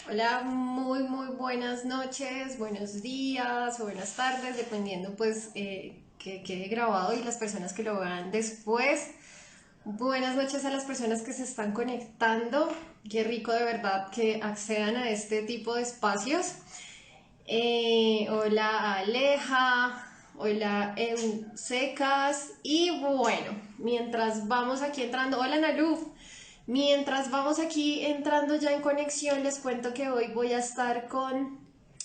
Hola, muy buenas noches, buenos días o buenas tardes, dependiendo pues que quede grabado y las personas que lo vean después. Buenas noches a las personas que se están conectando. Qué rico de verdad que accedan a este tipo de espacios. Hola Aleja, hola Secas y bueno, mientras vamos aquí entrando, hola Naluf, mientras vamos aquí entrando ya en conexión, les cuento que hoy voy a estar con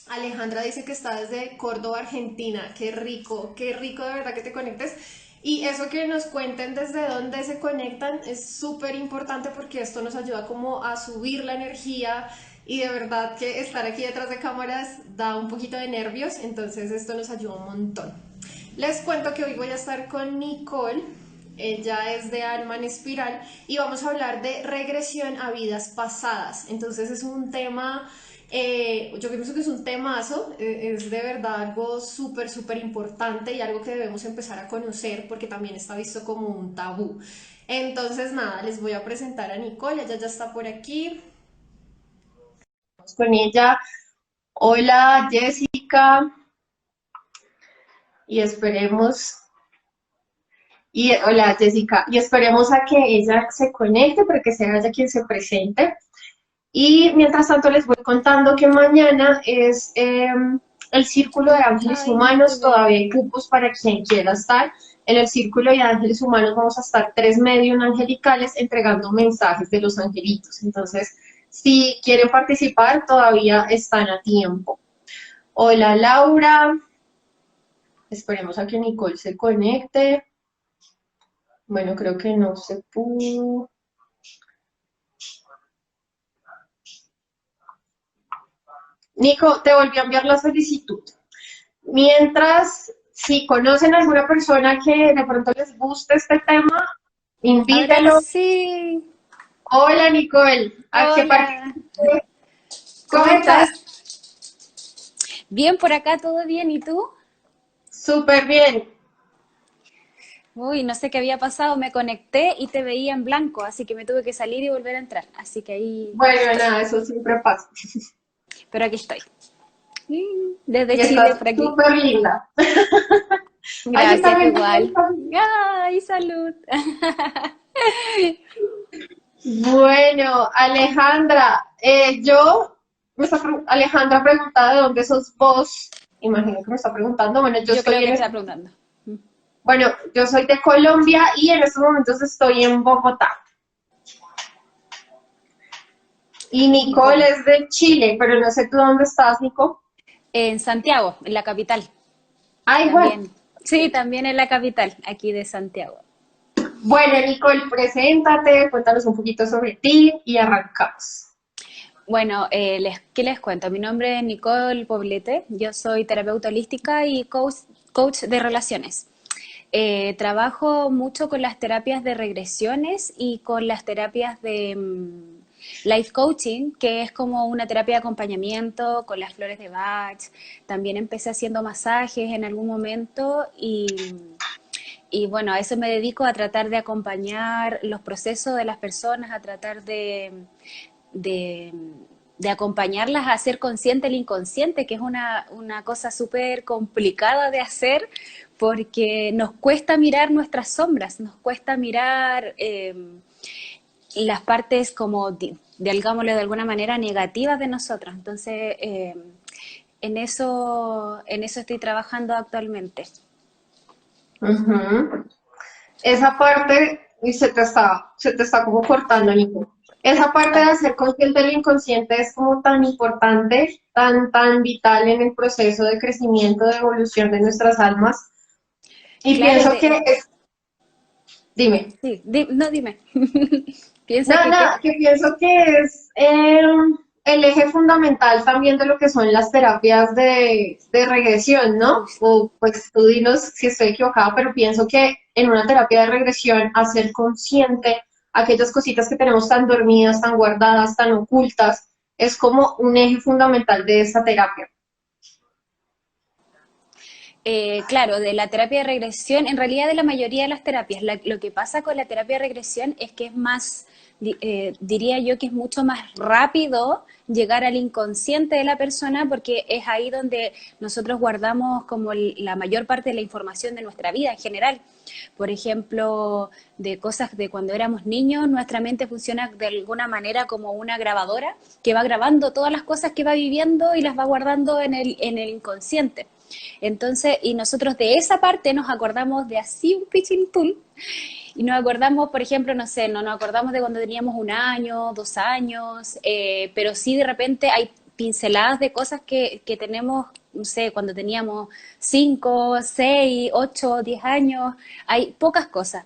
Alejandra, dice que está desde Córdoba, Argentina. Qué rico de verdad que te conectes. Y eso que nos cuenten desde dónde se conectan es súper importante porque esto nos ayuda como a subir la energía y de verdad que estar aquí detrás de cámaras da un poquito de nervios, entonces esto nos ayuda un montón. Les cuento que hoy voy a estar con Nicole, ella es de Alma en Espiral y vamos a hablar de regresión a vidas pasadas. Entonces es un tema, yo pienso que es un temazo, es de verdad algo súper importante y algo que debemos empezar a conocer porque también está visto como un tabú. Entonces nada, les voy a presentar a Nicole, ella ya está por aquí. Vamos con ella. Hola Jessica y esperemos hola Jessica, y esperemos a que ella se conecte para que sea ella quien se presente. Y mientras tanto les voy contando que mañana es el Círculo de Ángeles Ay, no te Humanos, veo. todavía hay cupos para quien quiera estar. En el Círculo de Ángeles Humanos vamos a estar tres medium angelicales entregando mensajes de los angelitos. Entonces, si quieren participar, todavía están a tiempo. Hola Laura, esperemos a que Nicole se conecte. Bueno, creo que no se pudo. Nico, te volví a enviar la solicitud. Mientras, si conocen a alguna persona que de pronto les guste este tema, Ahora invítelo. sí. Hola Nicole, a que Hola. participe. ¿Cómo ¿Cómo estás? estás? Bien por acá, todo bien. ¿Y tú? Súper bien. Uy, no sé qué había pasado. Me conecté y te veía en blanco, así que me tuve que salir y volver a entrar. Así que ahí Bueno, estoy. nada, eso siempre pasa. Pero aquí estoy. Desde Y Chile, estás por aquí. súper linda. Ay, yo Gracias, tú también tengo igual. esta- ¡Ay, salud! Bueno, Alejandra, Alejandra pregunta de dónde sos vos. Imagino que me está preguntando. Bueno, yo Yo creo estoy que en te estaba preguntando. Bueno, yo soy de Colombia y en estos momentos estoy en Bogotá. Y Nicole Bo- es de Chile, pero no sé tú dónde estás, Nico. En Santiago, en la capital. Ah, igual. También. Sí, también en la capital, aquí de Santiago. Bueno, Nicole, preséntate, cuéntanos un poquito sobre ti y arrancamos. Bueno, ¿qué les cuento? Mi nombre es Nicole Poblete, yo soy terapeuta holística y coach de relaciones. Trabajo mucho con las terapias de regresiones y con las terapias de life coaching, que es como una terapia de acompañamiento con las flores de Bach. También empecé haciendo masajes en algún momento y bueno, a eso me dedico a tratar de acompañar los procesos de las personas, a tratar de, de acompañarlas a ser consciente el inconsciente, que es una cosa súper complicada de hacer porque nos cuesta mirar nuestras sombras, nos cuesta mirar las partes como, digámoslo de alguna manera, negativas de nosotros. Entonces, en eso estoy trabajando actualmente. Ujú. Esa parte, y se te está como cortando, Nico. Esa parte de Ah, hacer consciente el inconsciente es como tan importante, tan vital en el proceso de crecimiento, de evolución de nuestras almas. Y claro, pienso que dime. sí, no dime. ¿Piensa Nada, que qué? nada, que pienso que es el eje fundamental también de lo que son las terapias de regresión, ¿no? Uy, O pues tú dinos si estoy equivocada, pero pienso que en una terapia de regresión hacer consciente aquellas cositas que tenemos tan dormidas, tan guardadas, tan ocultas, es como un eje fundamental de esta terapia. Claro, de la terapia de regresión, en realidad de la mayoría de las terapias, lo que pasa con la terapia de regresión es que es más, diría yo que es mucho más rápido llegar al inconsciente de la persona porque es ahí donde nosotros guardamos como la mayor parte de la información de nuestra vida en general. Por ejemplo, de cosas de cuando éramos niños, nuestra mente funciona de alguna manera como una grabadora que va grabando todas las cosas que va viviendo y las va guardando en el inconsciente. Entonces, y nosotros de esa parte nos acordamos de así un pichintún, y nos acordamos, por ejemplo, no sé, no nos acordamos de cuando teníamos 1 año, 2 años, pero sí de repente hay pinceladas de cosas que tenemos, no sé, cuando teníamos 5, 6, 8, 10 años, hay pocas cosas.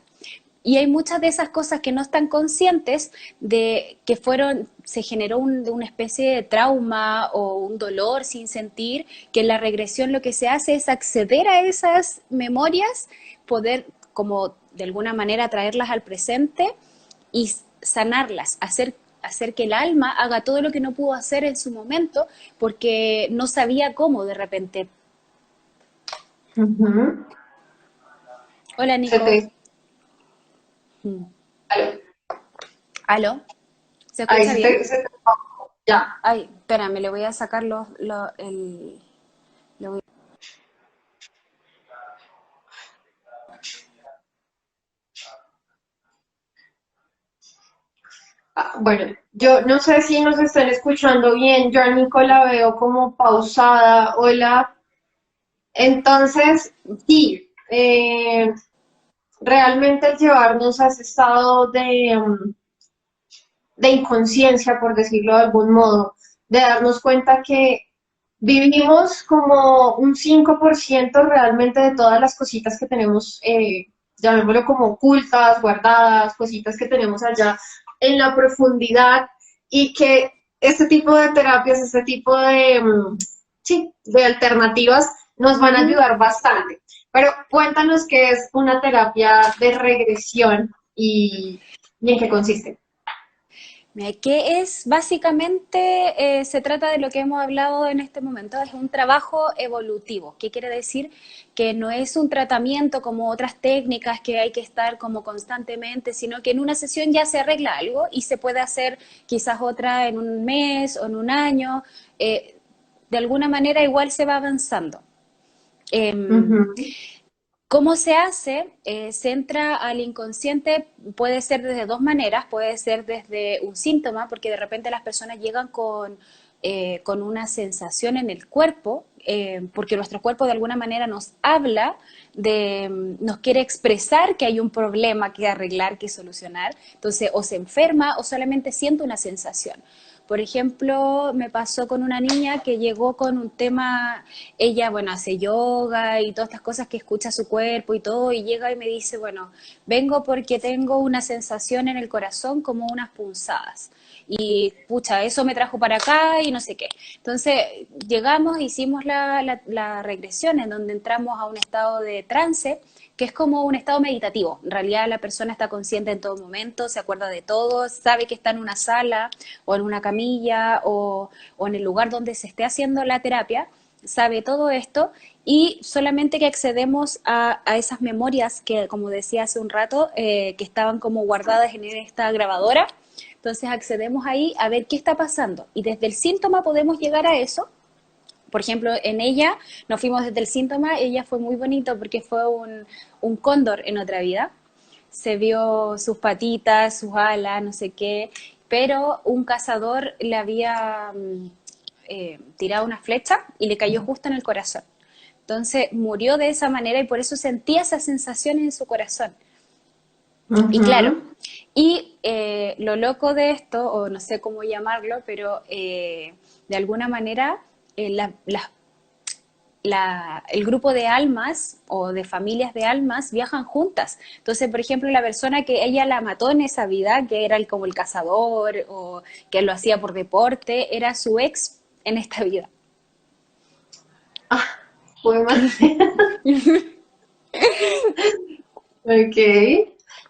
Y hay muchas de esas cosas que no están conscientes de que fueron, se generó de una especie de trauma o un dolor sin sentir, que en la regresión lo que se hace es acceder a esas memorias, poder como de alguna manera traerlas al presente y sanarlas, hacer que el alma haga todo lo que no pudo hacer en su momento porque no sabía cómo de repente. Ujú. Hola Se Nico. te... Mm. Aló. ¿Aló? ¿Se Ahí escucha se bien? te... Ya. Ay, espérame, le voy a sacar le voy- Bueno, yo no sé si nos están escuchando bien. Yo a Nico la veo como pausada. Hola. Entonces, sí, realmente el llevarnos a ese estado de inconsciencia, por decirlo de algún modo, de darnos cuenta que vivimos como un 5% realmente de todas las cositas que tenemos, llamémoslo como ocultas, guardadas, cositas que tenemos allá en la profundidad y que este tipo de terapias, este tipo de, sí, de alternativas nos van a Ujú. ayudar bastante. Pero cuéntanos qué es una terapia de regresión y en qué consiste. Mira, que es básicamente, se trata de lo que hemos hablado en este momento, es un trabajo evolutivo. ¿Qué quiere decir? Que no es un tratamiento como otras técnicas que hay que estar como constantemente, sino que en una sesión ya se arregla algo y se puede hacer quizás otra en un mes o en un año. De alguna manera igual se va avanzando. Em, Ujú. ¿Cómo se hace? Se entra al inconsciente, puede ser desde dos maneras, puede ser desde un síntoma, porque de repente las personas llegan con una sensación en el cuerpo, porque nuestro cuerpo de alguna manera nos habla, nos quiere expresar que hay un problema que arreglar, que solucionar, entonces o se enferma o solamente siente una sensación. Por ejemplo, me pasó con una niña que llegó con un tema, ella, bueno, hace yoga y todas estas cosas que escucha su cuerpo y todo, y llega y me dice, bueno, vengo porque tengo una sensación en el corazón como unas punzadas. Y pucha, eso me trajo para acá y no sé qué. Entonces, llegamos, hicimos la regresión en donde entramos a un estado de trance que es como un estado meditativo. En realidad la persona está consciente en todo momento, se acuerda de todo, sabe que está en una sala o en una camilla o en el lugar donde se esté haciendo la terapia, sabe todo esto y solamente que accedemos a esas memorias que, como decía hace un rato, que estaban como guardadas en esta grabadora. Entonces accedemos ahí a ver qué está pasando y desde el síntoma podemos llegar a eso. Por ejemplo, en ella nos fuimos desde el síntoma, ella fue muy bonito porque fue un cóndor en otra vida. Se vio sus patitas, sus alas, no sé qué, pero un cazador le había tirado una flecha y le cayó justo en el corazón. Entonces murió de esa manera y por eso sentía esa sensación en su corazón. Y claro, Ujú. y lo loco de esto, o no sé cómo llamarlo, pero de alguna manera el grupo de almas o de familias de almas viajan juntas. Entonces, por ejemplo, la persona que ella la mató en esa vida, que era como el cazador o que lo hacía por deporte, era su ex en esta vida. Ah, fue más. Ok.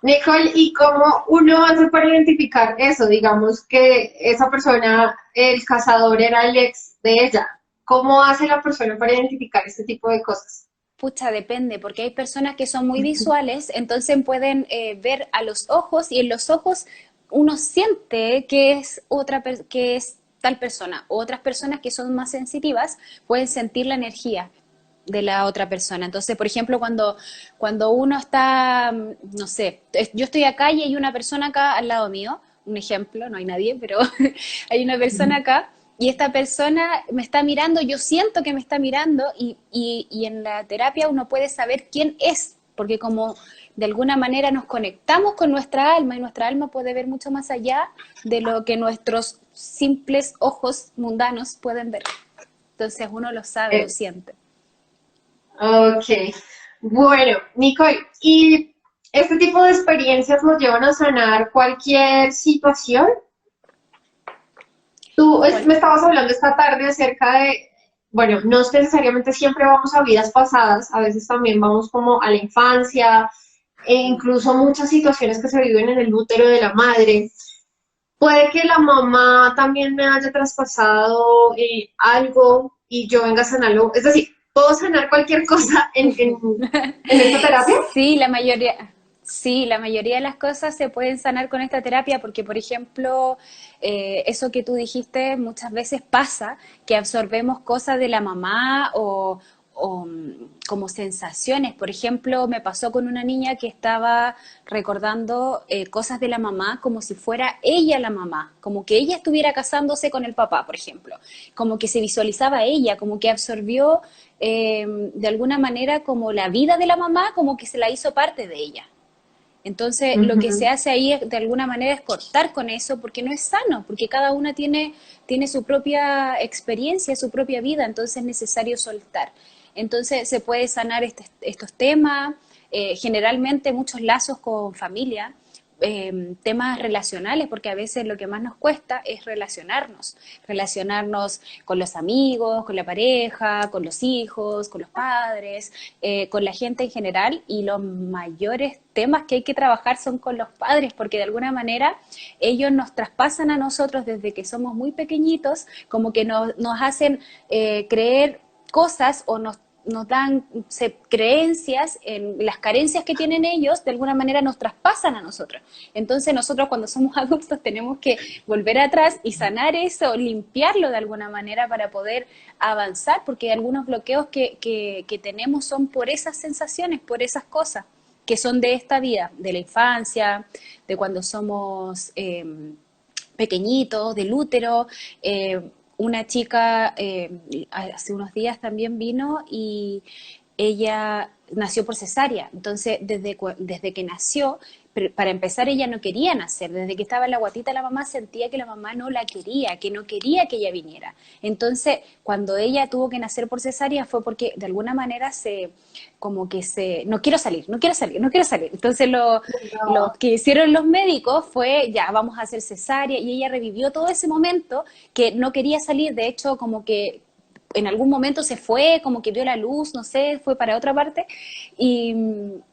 Nicole, ¿y cómo uno hace para identificar eso? Digamos que esa persona, el cazador, era el ex de ella. ¿Cómo hace la persona para identificar este tipo de cosas? Pucha, depende, porque hay personas que son muy visuales, entonces pueden ver a los ojos y en los ojos uno siente que es que es tal persona. O otras personas que son más sensitivas pueden sentir la energía de la otra persona. Entonces, por ejemplo, cuando uno está, no sé, yo estoy acá y hay una persona acá al lado mío, un ejemplo, no hay nadie, pero hay una persona acá y esta persona me está mirando, yo siento que me está mirando y en la terapia uno puede saber quién es, porque como de alguna manera nos conectamos con nuestra alma y nuestra alma puede ver mucho más allá de lo que nuestros simples ojos mundanos pueden ver. Entonces uno lo sabe, lo Eh, siente. ok. Bueno, Nicole, ¿y este tipo de experiencias nos llevan a sanar cualquier situación? Me estabas hablando esta tarde acerca de, bueno, no necesariamente siempre vamos a vidas pasadas, a veces también vamos como a la infancia, e incluso muchas situaciones que se viven en el útero de la madre. Puede que la mamá también me haya traspasado algo y yo venga a sanarlo. Es decir, ¿puedo sanar cualquier cosa en esta terapia? Sí, sí, la mayoría de las cosas se pueden sanar con esta terapia porque, por ejemplo, eso que tú dijiste muchas veces pasa, que absorbemos cosas de la mamá o como sensaciones. Por ejemplo, me pasó con una niña que estaba recordando cosas de la mamá como si fuera ella la mamá, como que ella estuviera casándose con el papá, por ejemplo, como que se visualizaba ella, como que absorbió de alguna manera como la vida de la mamá, como que se la hizo parte de ella. Entonces, lo que se Ujú. hace ahí de alguna manera es cortar con eso porque no es sano, porque cada una tiene su propia experiencia, su propia vida, entonces es necesario soltar. Entonces, se puede sanar estos temas, generalmente muchos lazos con familia, temas relacionales, porque a veces lo que más nos cuesta es relacionarnos con los amigos, con la pareja, con los hijos, con los padres, con la gente en general, y los mayores temas que hay que trabajar son con los padres, porque de alguna manera ellos nos traspasan a nosotros desde que somos muy pequeñitos, como que nos hacen creer cosas o nos dan creencias en las carencias que tienen ellos, de alguna manera nos traspasan a nosotros. Entonces nosotros cuando somos adultos tenemos que volver atrás y sanar eso, limpiarlo de alguna manera para poder avanzar, porque algunos bloqueos que tenemos son por esas sensaciones, por esas cosas que son de esta vida, de la infancia, de cuando somos pequeñitos, del útero. Una chica hace unos días también vino y ella nació por cesárea, entonces desde que nació, para empezar ella no quería nacer, desde que estaba en la guatita la mamá sentía que la mamá no la quería, que no quería que ella viniera. Entonces cuando ella tuvo que nacer por cesárea fue porque de alguna manera no quiero salir, no quiero salir, no quiero salir. Entonces lo que hicieron los médicos fue, ya, vamos a hacer cesárea, y ella revivió todo ese momento que no quería salir, de hecho como que en algún momento se fue, como que vio la luz, no sé, fue para otra parte, y,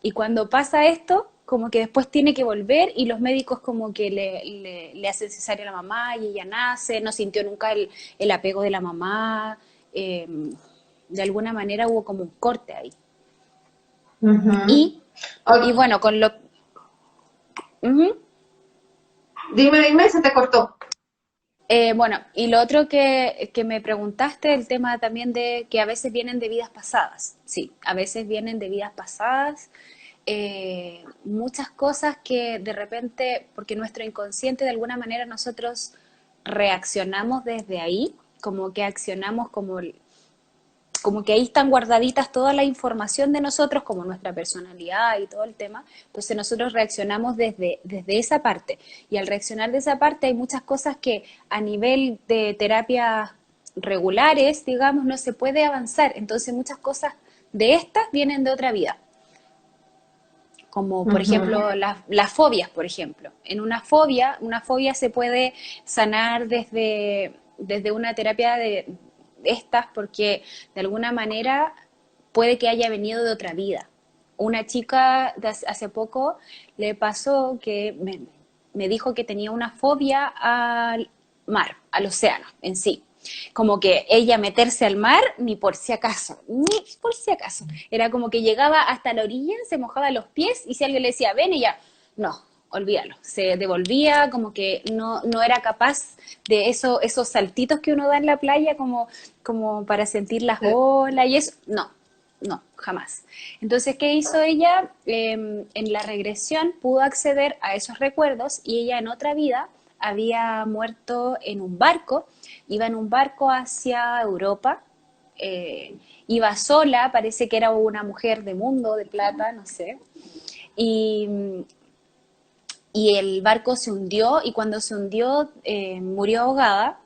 y cuando pasa esto, como que después tiene que volver y los médicos como que le hacen cesárea a la mamá y ella nace, no sintió nunca el apego de la mamá, eh, de alguna manera hubo como un corte ahí. Ujú. Y, y Ok. bueno, con lo... Ujú. Dime, dime, se te cortó. Bueno, y lo otro que me preguntaste, el tema también de que a veces vienen de vidas pasadas. Sí, a veces vienen de vidas pasadas. Muchas cosas que de repente, porque nuestro inconsciente de alguna manera nosotros reaccionamos desde ahí, como que accionamos como que ahí están guardaditas toda la información de nosotros, como nuestra personalidad y todo el tema. Entonces nosotros reaccionamos desde esa parte. Y al reaccionar de esa parte hay muchas cosas que a nivel de terapias regulares, digamos, no se puede avanzar. Entonces muchas cosas de estas vienen de otra vida. Como por Ujú. ejemplo las fobias, por ejemplo. En una fobia se puede sanar desde una terapia de estas porque de alguna manera puede que haya venido de otra vida. Una chica de hace poco le pasó que me dijo que tenía una fobia al mar, al océano en sí. como que ella meterse al mar, ni por si acaso, ni por si acaso. Era como que llegaba hasta la orilla, se mojaba los pies y si alguien le decía, ven, ella, no, olvídalo. Se devolvía, como que no era capaz de esos saltitos que uno da en la playa como para sentir las olas y eso. No, no, jamás. Entonces, ¿qué hizo ella? En la regresión pudo acceder a esos recuerdos y ella en otra vida había muerto en un barco, iba en un barco hacia Europa, iba sola, parece que era una mujer de mundo, de plata, no sé, y, y el barco se hundió y cuando se hundió murió ahogada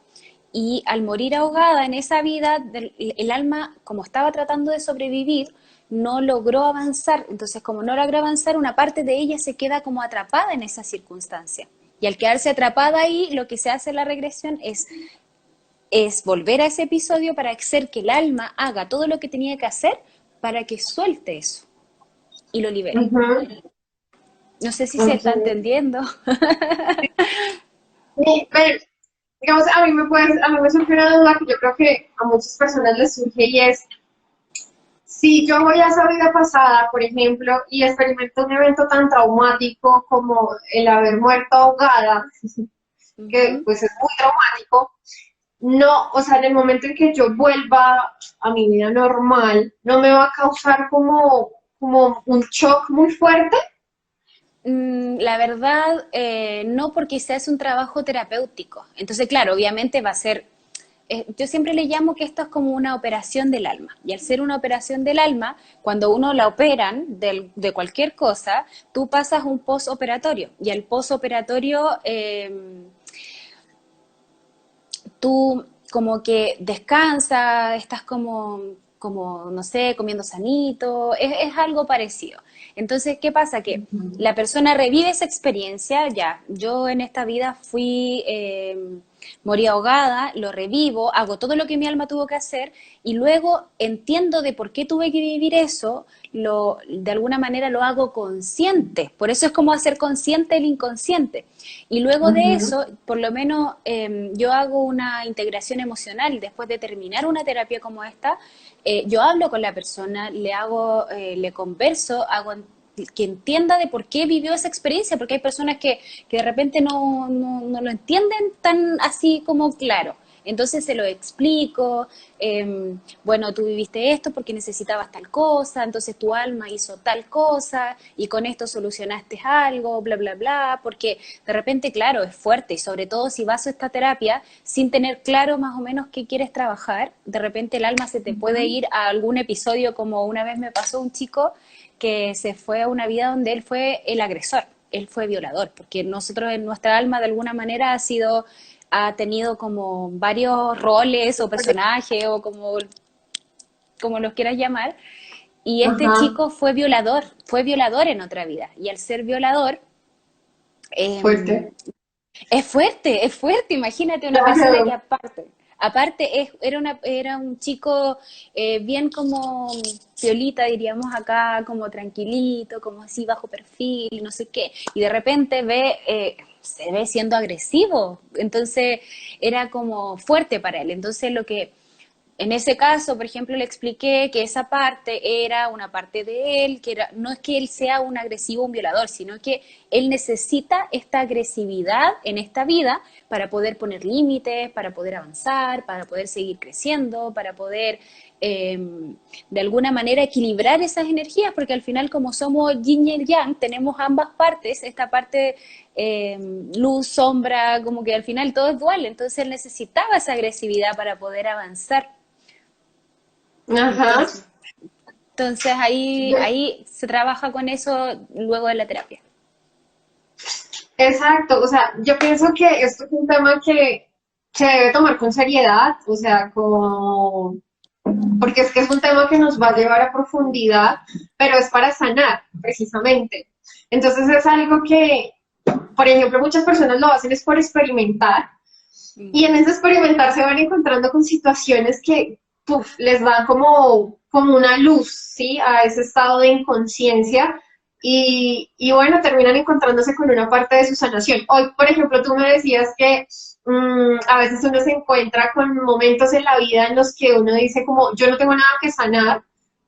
y al morir ahogada en esa vida, el alma, como estaba tratando de sobrevivir, no logró avanzar. Entonces, como no logró avanzar, una parte de ella se queda como atrapada en esa circunstancia. Y al quedarse atrapada ahí, lo que se hace en la regresión es volver a ese episodio para hacer que el alma haga todo lo que tenía que hacer para que suelte eso y lo libere. Ujú. No sé si se está Ok. entendiendo. Sí, pero, digamos, a mí me surge una duda que yo creo que a muchas personas les surge y es, si yo voy a esa vida pasada, por ejemplo, y experimento un evento tan traumático como el haber muerto ahogada, que Ujú. pues es muy traumático, no, o sea, en el momento en que yo vuelva a mi vida normal, no me va a causar como un shock muy fuerte. La verdad, no porque se hace un trabajo terapéutico. Entonces, claro, obviamente va a ser, yo siempre le llamo que esto es como una operación del alma. Y al ser una operación del alma, cuando uno la operan de cualquier cosa, tú pasas un postoperatorio. Y el postoperatorio, tú como que descansas, estás como, no sé, comiendo sanito, es algo parecido. Entonces, ¿qué pasa? Que la persona revive esa experiencia, ya, yo en esta vida morí ahogada, lo revivo, hago todo lo que mi alma tuvo que hacer y luego entiendo de por qué tuve que vivir eso, de alguna manera lo hago consciente, por eso es como hacer consciente el inconsciente. Y luego de Ujú. eso, por lo menos yo hago una integración emocional después de terminar una terapia como esta, yo hablo con la persona, le converso, hago que entienda de por qué vivió esa experiencia, porque hay personas que de repente no lo entienden tan así como claro. Entonces se lo explico, bueno, tú viviste esto porque necesitabas tal cosa, entonces tu alma hizo tal cosa y con esto solucionaste algo, bla, bla, bla, porque de repente, claro, es fuerte y sobre todo si vas a esta terapia sin tener claro más o menos qué quieres trabajar, de repente el alma se te puede ir a algún episodio como una vez me pasó un chico que se fue a una vida donde él fue el agresor, él fue violador, porque nosotros en nuestra alma de alguna manera ha tenido como varios roles o personajes o como los quieras llamar, y este Ajá, chico fue violador en otra vida, y al ser violador, eh, fuerte. es fuerte, imagínate una persona que Claro. aparte era un chico bien como piolita, diríamos acá, como tranquilito, como así bajo perfil, no sé qué, y de repente se ve siendo agresivo, entonces era como fuerte para él, entonces lo que en ese caso, por ejemplo, le expliqué que esa parte era una parte de él, no es que él sea un agresivo, un violador, sino que él necesita esta agresividad en esta vida para poder poner límites, para poder avanzar, para poder seguir creciendo, para poder eh, de alguna manera equilibrar esas energías, porque al final como somos yin y yang, tenemos ambas partes, esta parte eh, luz, sombra, como que al final todo es dual, entonces él necesitaba esa agresividad para poder avanzar. Ajá. Entonces, entonces ahí se trabaja con eso luego de la terapia. Exacto, o sea, yo pienso que esto es un tema que se debe tomar con seriedad, o sea, porque es que es un tema que nos va a llevar a profundidad, pero es para sanar, precisamente. Entonces es algo que, por ejemplo, muchas personas lo hacen es por experimentar, y en Ujú. ese experimentar se van encontrando con situaciones que puf, les dan como una luz, ¿sí? A ese estado de inconsciencia y bueno, terminan encontrándose con una parte de su sanación. Hoy, por ejemplo, tú me decías que a veces uno se encuentra con momentos en la vida en los que uno dice como, yo no tengo nada que sanar,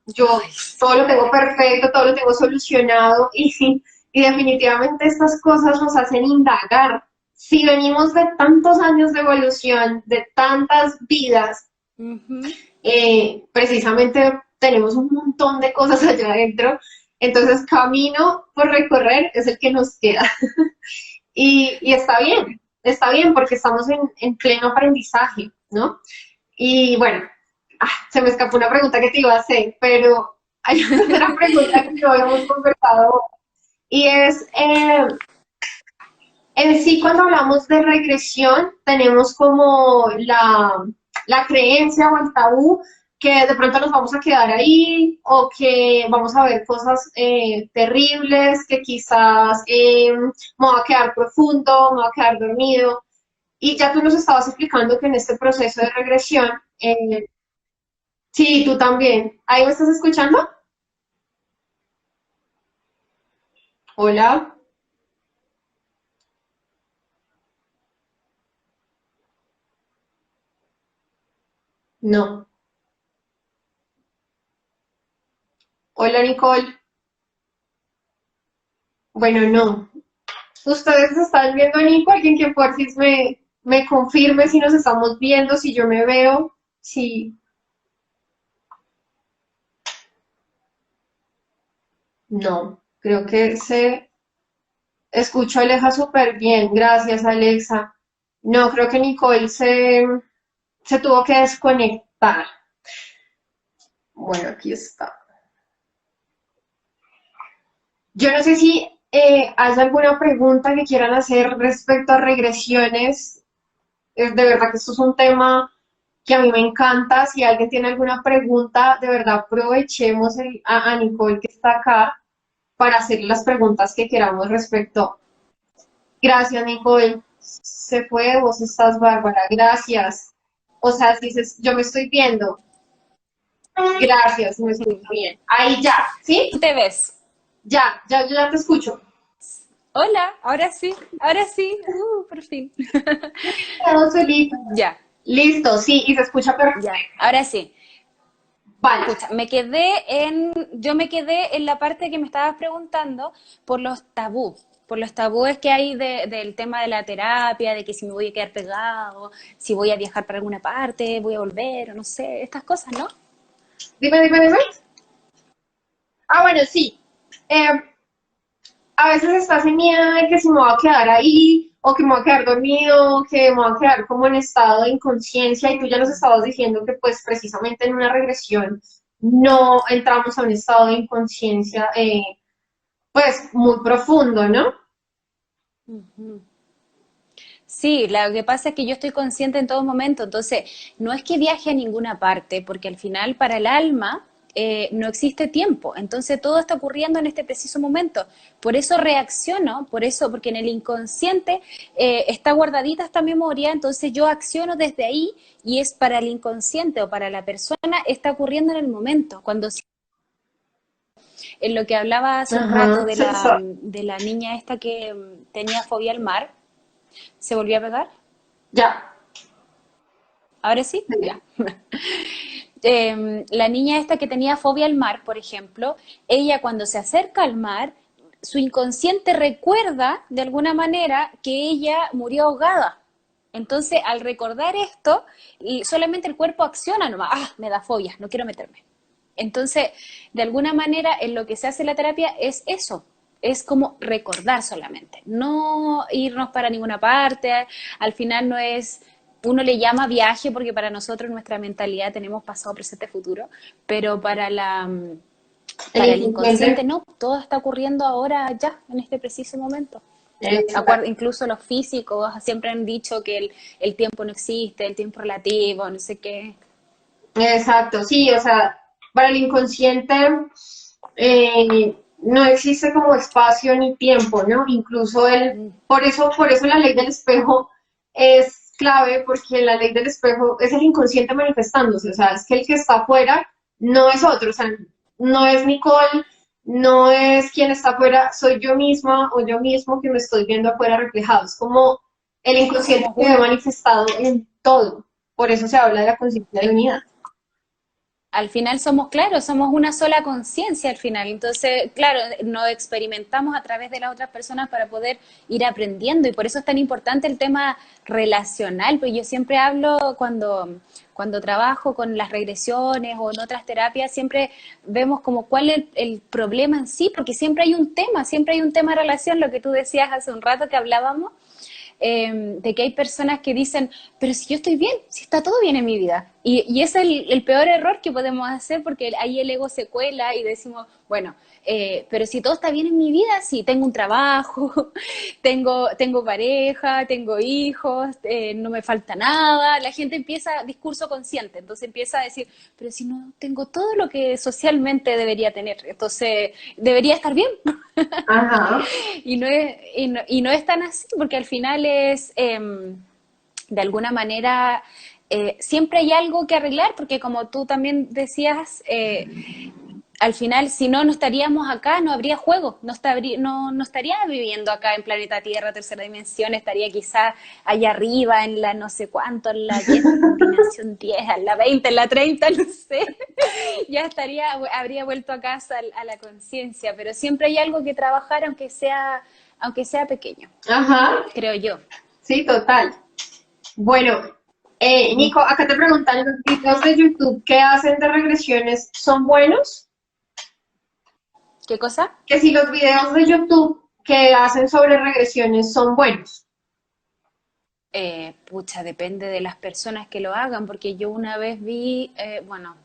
yo Ay, todo sí. lo tengo perfecto, todo lo tengo solucionado y definitivamente estas cosas nos hacen indagar. Si venimos de tantos años de evolución, de tantas vidas, Ujú. precisamente tenemos un montón de cosas allá adentro, entonces camino por recorrer es el que nos queda. Y está bien porque estamos en pleno aprendizaje, ¿no? Y bueno, se me escapó una pregunta que te iba a hacer, pero hay otra pregunta que no habíamos conversado y es, en sí, cuando hablamos de regresión, tenemos como la creencia o el tabú que de pronto nos vamos a quedar ahí o que vamos a ver cosas terribles, que quizás me voy a quedar profundo, me voy a quedar dormido. Y ya tú nos estabas explicando que en este proceso de regresión, sí, tú también. ¿Ahí me estás escuchando? Hola, no. Hola, Nicole. Bueno, no. Ustedes están viendo a Nico, alguien que por si me confirme si nos estamos viendo, si yo me veo, si no, creo que se escucho a Aleja súper bien, gracias Alexa. No, creo que Nicole se tuvo que desconectar. Bueno, aquí está. Yo no sé si hay alguna pregunta que quieran hacer respecto a regresiones. De verdad que esto es un tema que a mí me encanta. Si alguien tiene alguna pregunta, de verdad aprovechemos a Nicole que está acá para hacerle las preguntas que queramos respecto. Gracias, Nicole. Se fue, vos estás bárbara. Gracias. O sea, dices, yo me estoy viendo. Gracias, me escucho bien. Ahí ya, ¿sí? ¿Tú te ves? Yo ya te escucho. Hola, ahora sí, por fin. Quedó solita. Ya, Listo, sí, y se escucha perfecto. ya, ahora sí. Vale. Pucha, yo me quedé en la parte que me estabas preguntando por los tabúes que hay del tema de la terapia, de que si me voy a quedar pegado, si voy a viajar para alguna parte, voy a volver, o no sé, estas cosas, ¿no? Dime. Bueno, sí. Eh, a veces está ese miedo de que si me voy a quedar ahí, o que me voy a quedar dormido, o que me voy a quedar como en estado de inconsciencia, y tú ya nos estabas diciendo que pues precisamente en una regresión no entramos a un estado de inconsciencia pues muy profundo, ¿no? Sí, lo que pasa es que yo estoy consciente en todo momento, entonces no es que viaje a ninguna parte, porque al final para el alma no existe tiempo, entonces todo está ocurriendo en este preciso momento. Por eso reacciono, porque en el inconsciente está guardadita esta memoria, entonces yo acciono desde ahí y es para el inconsciente o para la persona, está ocurriendo en el momento. En lo que hablaba hace un rato Ajá. de la niña esta que tenía fobia al mar, ¿se volvió a pegar? Ya. ¿Ahora sí? Ya. La niña esta que tenía fobia al mar, por ejemplo, ella cuando se acerca al mar, su inconsciente recuerda de alguna manera que ella murió ahogada. Entonces, al recordar esto, y solamente el cuerpo acciona nomás, me da fobia, no quiero meterme. Entonces, de alguna manera, en lo que se hace la terapia es eso, es como recordar solamente, no irnos para ninguna parte, al final no es, uno le llama viaje porque para nosotros nuestra mentalidad tenemos pasado, presente, futuro, pero El para el inconsciente inconsciente. no, todo está ocurriendo ahora ya, en este preciso momento. Exacto. Incluso los físicos siempre han dicho que el tiempo no existe, el tiempo relativo, no sé qué. Exacto, sí, o sea, para el inconsciente no existe como espacio ni tiempo, ¿no? Incluso Mm, por eso la ley del espejo es clave, porque la ley del espejo es el inconsciente manifestándose, o sea, es que el que está afuera no es otro, o sea, no es Nicole no es quien está afuera, soy yo misma o yo mismo que me estoy viendo afuera reflejado. Es como el inconsciente Somos que he uno. manifestado en todo. Por eso se habla de la conciencia de Eh, unidad. Al final somos, claro, somos una sola conciencia al final. Entonces, claro, nos experimentamos a través de las otras personas para poder ir aprendiendo y por eso es tan importante el tema relacional. Pues yo siempre hablo cuando trabajo con las regresiones o en otras terapias, siempre vemos como cuál es el problema en sí, porque siempre hay un tema de relación, lo que tú decías hace un rato que hablábamos, de que hay personas que dicen, pero si yo estoy bien, si está todo bien en mi vida. Y ese es el peor error que podemos hacer porque ahí el ego se cuela y decimos, bueno, pero si todo está bien en mi vida, si tengo un trabajo, tengo pareja, tengo hijos, no me falta nada, la gente empieza, discurso consciente, entonces empieza a decir, pero si no tengo todo lo que socialmente debería tener, entonces debería estar bien. Ajá. Y no es tan así, porque al final es, de alguna manera, siempre hay algo que arreglar, porque como tú también decías, al final, si no, no estaríamos acá, no habría juego, no estaría viviendo acá en planeta Tierra, tercera dimensión, estaría quizá allá arriba, en la no sé cuánto, en la dimensión 10, en la 20, en la 30, no sé, ya habría vuelto a casa a la conciencia, pero siempre hay algo que trabajar, aunque sea pequeño, Ajá. creo yo. Sí, total. Bueno, Nico, acá te preguntan, ¿los videos de YouTube que hacen de regresiones son buenos? ¿Qué cosa? Que si los videos de YouTube que hacen sobre regresiones son buenos. Pucha, depende de las personas que lo hagan, porque yo una vez vi, bueno,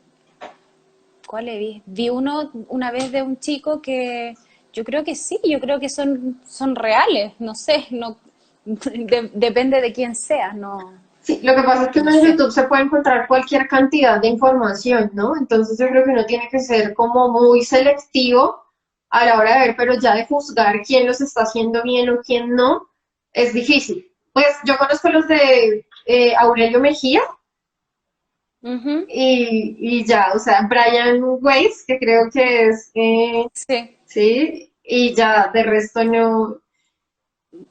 ¿cuál le vi? Vi uno una vez de un chico que yo creo que sí, yo creo que son reales, no sé, no, depende de quién sea, no, Sí, lo que pasa es que no uno en sé. YouTube se puede encontrar cualquier cantidad de información, ¿no? Entonces yo creo que uno tiene que ser como muy selectivo a la hora de ver, pero ya de juzgar quién los está haciendo bien o quién no, es difícil. Pues yo conozco los de Aurelio Mejía Ujú, y ya, o sea, Brian Weiss, que creo que es, sí. sí, y ya, de resto no.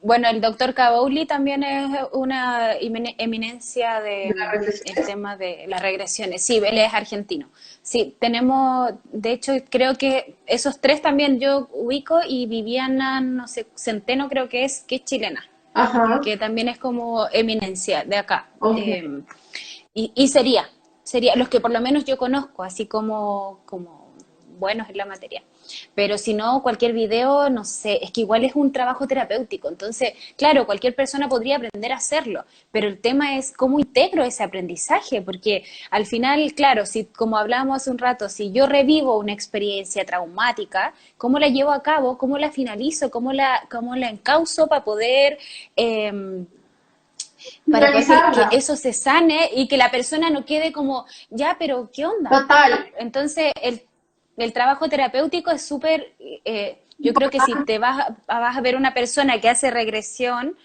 Bueno, el doctor Kabouli también es una eminencia De de la el reflexión. tema de las regresiones. Sí, él es argentino. Sí, tenemos, de hecho, creo que esos tres también yo ubico y Viviana, no sé, Centeno creo que es chilena, Ajá, que también es como eminencia de acá. ok. Y sería los que por lo menos yo conozco, así como buenos en la materia. Pero si no, cualquier video, no sé, es que igual es un trabajo terapéutico. Entonces, claro, cualquier persona podría aprender a hacerlo, pero el tema es cómo integro ese aprendizaje, porque al final, claro, si como hablábamos hace un rato, si yo revivo una experiencia traumática, ¿cómo la llevo a cabo? ¿Cómo la finalizo? ¿Cómo la encauzo para poder que Finalizarla. eso se sane y que la persona no quede como, ya, pero ¿qué onda? Total. Entonces, el trabajo terapéutico es súper, yo creo que si te vas a ver una persona que hace regresión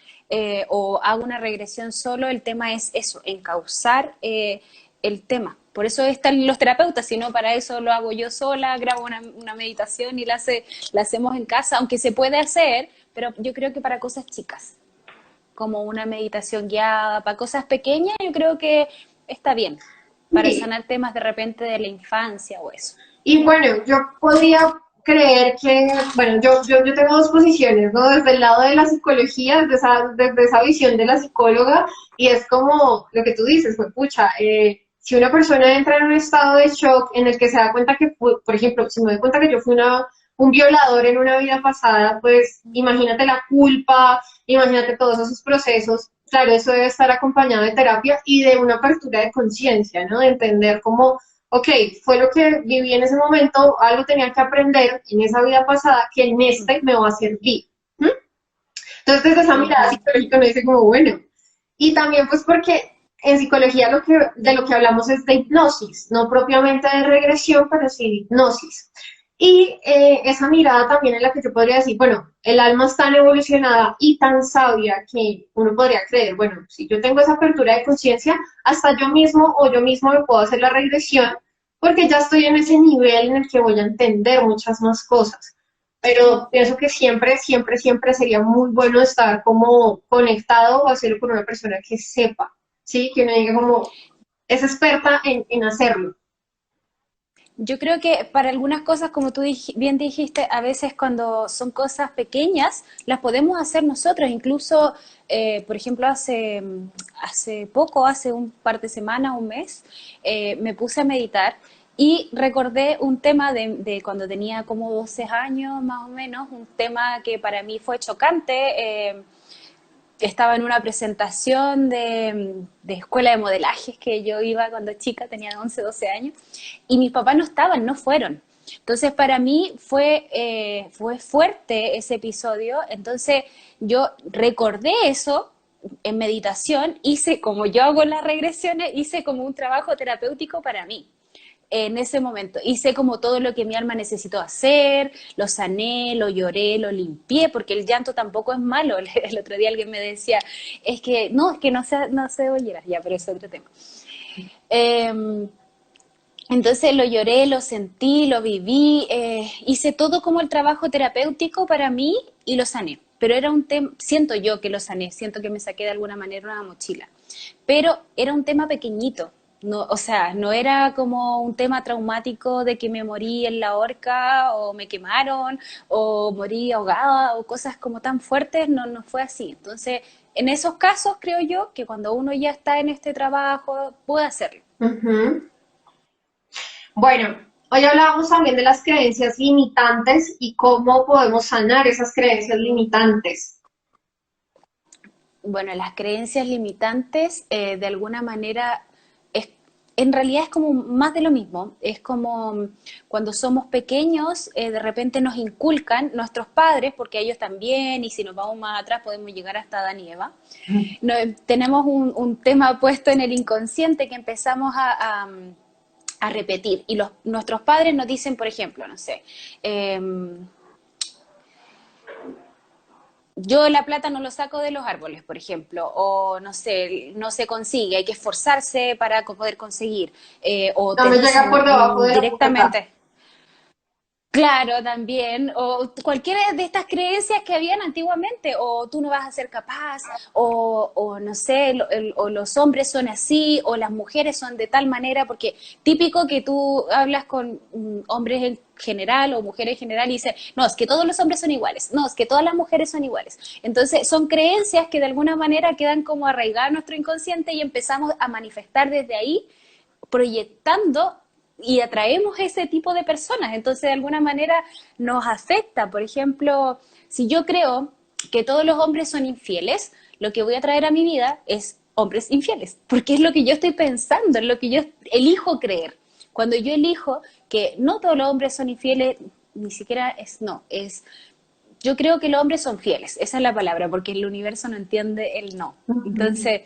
o haga una regresión solo, el tema es eso, encauzar el tema. Por eso están los terapeutas, si no para eso lo hago yo sola, grabo una meditación y la hacemos en casa, aunque se puede hacer, pero yo creo que para cosas chicas como una meditación guiada, para cosas pequeñas, yo creo que está bien, para Sí. sanar temas de repente de la infancia o eso. Y bueno, yo podría creer que, bueno, yo tengo dos posiciones, ¿no? Desde el lado de la psicología, desde esa visión de la psicóloga, y es como lo que tú dices, pues pucha, si una persona entra en un estado de shock en el que se da cuenta que, por ejemplo, si me doy cuenta que yo fui un violador en una vida pasada, pues imagínate la culpa, imagínate todos esos procesos. Claro, eso debe estar acompañado de terapia y de una apertura de conciencia, ¿no? De entender cómo ok, fue lo que viví en ese momento, algo tenía que aprender en esa vida pasada que en este me va a servir. ¿Mm? Entonces, desde esa mirada Ujú. psicológica uno dice como, bueno, y también pues porque en psicología de lo que hablamos es de hipnosis, no propiamente de regresión, pero sí de hipnosis. Y esa mirada también es la que yo podría decir, bueno, el alma es tan evolucionada y tan sabia que uno podría creer, bueno, si yo tengo esa apertura de conciencia, hasta yo mismo o yo mismo me puedo hacer la regresión porque ya estoy en ese nivel en el que voy a entender muchas más cosas. Pero pienso que siempre, siempre, siempre sería muy bueno estar como conectado o hacerlo con una persona que sepa, ¿sí? Que uno diga como, es experta en hacerlo. Yo creo que para algunas cosas, como tú bien dijiste, a veces cuando son cosas pequeñas, las podemos hacer nosotros. Incluso, por ejemplo, hace poco, hace un par de semanas, un mes, me puse a meditar y recordé un tema de cuando tenía como 12 años, más o menos, un tema que para mí fue chocante. Estaba en una presentación de escuela de modelajes que yo iba cuando chica, tenía 11 12 años, y mis papás no estaban, no fueron. Entonces para mí fue fuerte ese episodio, entonces yo recordé eso en meditación, hice como yo hago las regresiones, hice como un trabajo terapéutico para mí en ese momento. Hice como todo lo que mi alma necesitó hacer, lo sané, lo lloré, lo limpié, porque el llanto tampoco es malo. El otro día alguien me decía, es que no se debe llorar, ya, pero es otro tema. Eh, entonces lo lloré, lo sentí, lo viví, hice todo como el trabajo terapéutico para mí y lo sané. Pero era un tema, siento yo que lo sané, siento que me saqué de alguna manera una mochila. Pero era un tema pequeñito, no, o sea, no era como un tema traumático de que me morí en la horca o me quemaron o morí ahogada o cosas como tan fuertes, no, no fue así. Entonces, en esos casos creo yo que cuando uno ya está en este trabajo puede hacerlo. Ujú. Bueno, hoy hablábamos también de las creencias limitantes y cómo podemos sanar esas creencias limitantes. Bueno, las creencias limitantes de alguna manera es, en realidad es como más de lo mismo. Es como cuando somos pequeños, de repente nos inculcan nuestros padres, porque ellos también, y si nos vamos más atrás podemos llegar hasta Adán y Eva. No, tenemos un tema puesto en el inconsciente que empezamos a repetir. Y nuestros padres nos dicen, por ejemplo, no sé, yo la plata no lo saco de los árboles, por ejemplo, o no sé, no se consigue, hay que esforzarse para poder conseguir, o No te me llega dicen por debajo de la puerta. directamente, claro, también, o cualquiera de estas creencias que habían antiguamente, o tú no vas a ser capaz, o no sé, o los hombres son así, o las mujeres son de tal manera, porque típico que tú hablas con hombres en general o mujeres en general y dices, no, es que todos los hombres son iguales, no, es que todas las mujeres son iguales. Entonces, son creencias que de alguna manera quedan como arraigadas en nuestro inconsciente y empezamos a manifestar desde ahí proyectando y atraemos ese tipo de personas. Entonces, de alguna manera nos afecta. Por ejemplo, si yo creo que todos los hombres son infieles, lo que voy a traer a mi vida es hombres infieles, porque es lo que yo estoy pensando, es lo que yo elijo creer. Cuando yo elijo que no todos los hombres son infieles, ni siquiera es, no, es, yo creo que los hombres son fieles, esa es la palabra, porque el universo no entiende el no. Ujú. Entonces,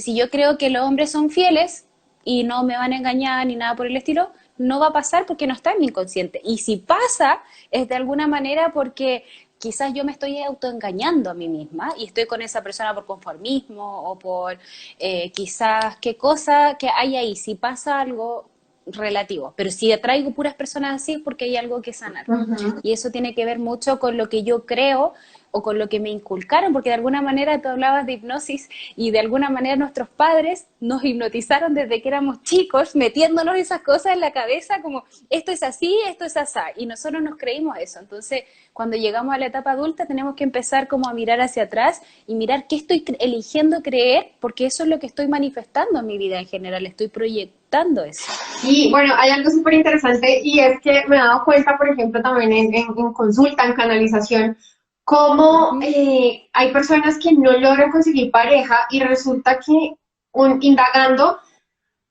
si yo creo que los hombres son fieles y no me van a engañar ni nada por el estilo, no va a pasar porque no está en mi inconsciente. Y si pasa, es de alguna manera porque quizás yo me estoy autoengañando a mí misma y estoy con esa persona por conformismo o por quizás qué cosa que hay ahí. Si pasa algo relativo, pero si atraigo puras personas así es porque hay algo que sanar. Ujú. Y eso tiene que ver mucho con lo que yo creo o con lo que me inculcaron, porque de alguna manera tú hablabas de hipnosis y de alguna manera nuestros padres nos hipnotizaron desde que éramos chicos, metiéndonos esas cosas en la cabeza como esto es así, esto es así, y nosotros nos creímos eso. Entonces, cuando llegamos a la etapa adulta tenemos que empezar como a mirar hacia atrás y mirar qué estoy eligiendo creer, porque eso es lo que estoy manifestando en mi vida en general, estoy proyectando eso. Y bueno, hay algo súper interesante y es que me he dado cuenta, por ejemplo, también en consulta, en canalización, cómo Ujú, hay personas que no logran conseguir pareja y resulta que indagando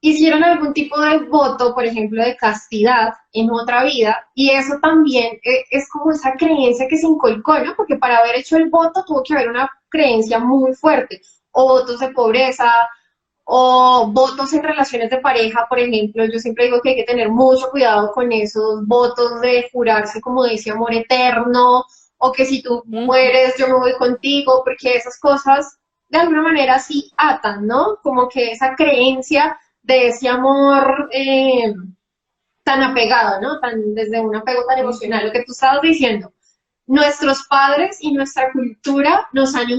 hicieron algún tipo de voto, por ejemplo, de castidad en otra vida, y eso también es como esa creencia que se inculcó, ¿no? Porque para haber hecho el voto tuvo que haber una creencia muy fuerte, o votos de pobreza, o votos en relaciones de pareja, por ejemplo, yo siempre digo que hay que tener mucho cuidado con esos votos de jurarse como de ese amor eterno, o que si tú ujú. mueres yo me voy contigo, porque esas cosas de alguna manera sí atan, ¿no? Como que esa creencia de ese amor tan apegado, ¿no? Desde un apego tan emocional, lo Ujú. que tú estabas diciendo. Nuestros padres y nuestra cultura nos han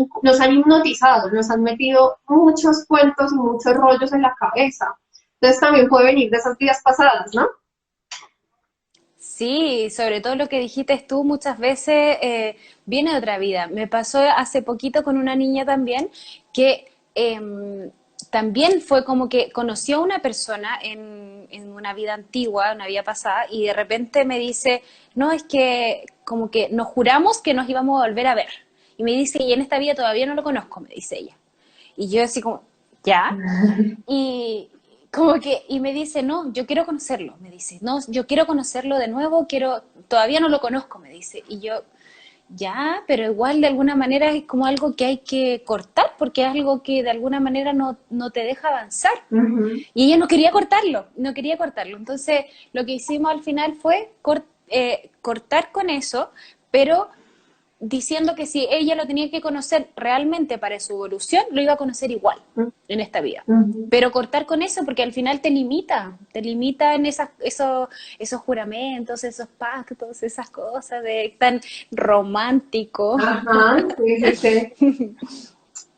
hipnotizado, nos han metido muchos cuentos y muchos rollos en la cabeza. Entonces también puede venir de esas vidas pasadas, ¿no? Sí, sobre todo lo que dijiste tú muchas veces viene de otra vida. Me pasó hace poquito con una niña también que también fue como que conoció a una persona en una vida antigua, una vida pasada, y de repente me dice, no, es que como que nos juramos que nos íbamos a volver a ver. Y me dice, y en esta vida todavía no lo conozco, me dice ella. Y yo así como, ¿ya? Y como que, y me dice, no, yo quiero conocerlo, me dice, no, yo quiero conocerlo de nuevo, quiero, todavía no lo conozco, me dice. Y yo, ya, pero igual de alguna manera es como algo que hay que cortar, porque es algo que de alguna manera no te deja avanzar. Ujú. Y ella no quería cortarlo, no quería cortarlo. Entonces, lo que hicimos al final fue cortar con eso, pero diciendo que si ella lo tenía que conocer realmente para su evolución, lo iba a conocer igual en esta vida. Ujú. Pero cortar con eso, porque al final te limita en esos juramentos, esos pactos, esas cosas de tan romántico. Ajá, sí, sí, sí.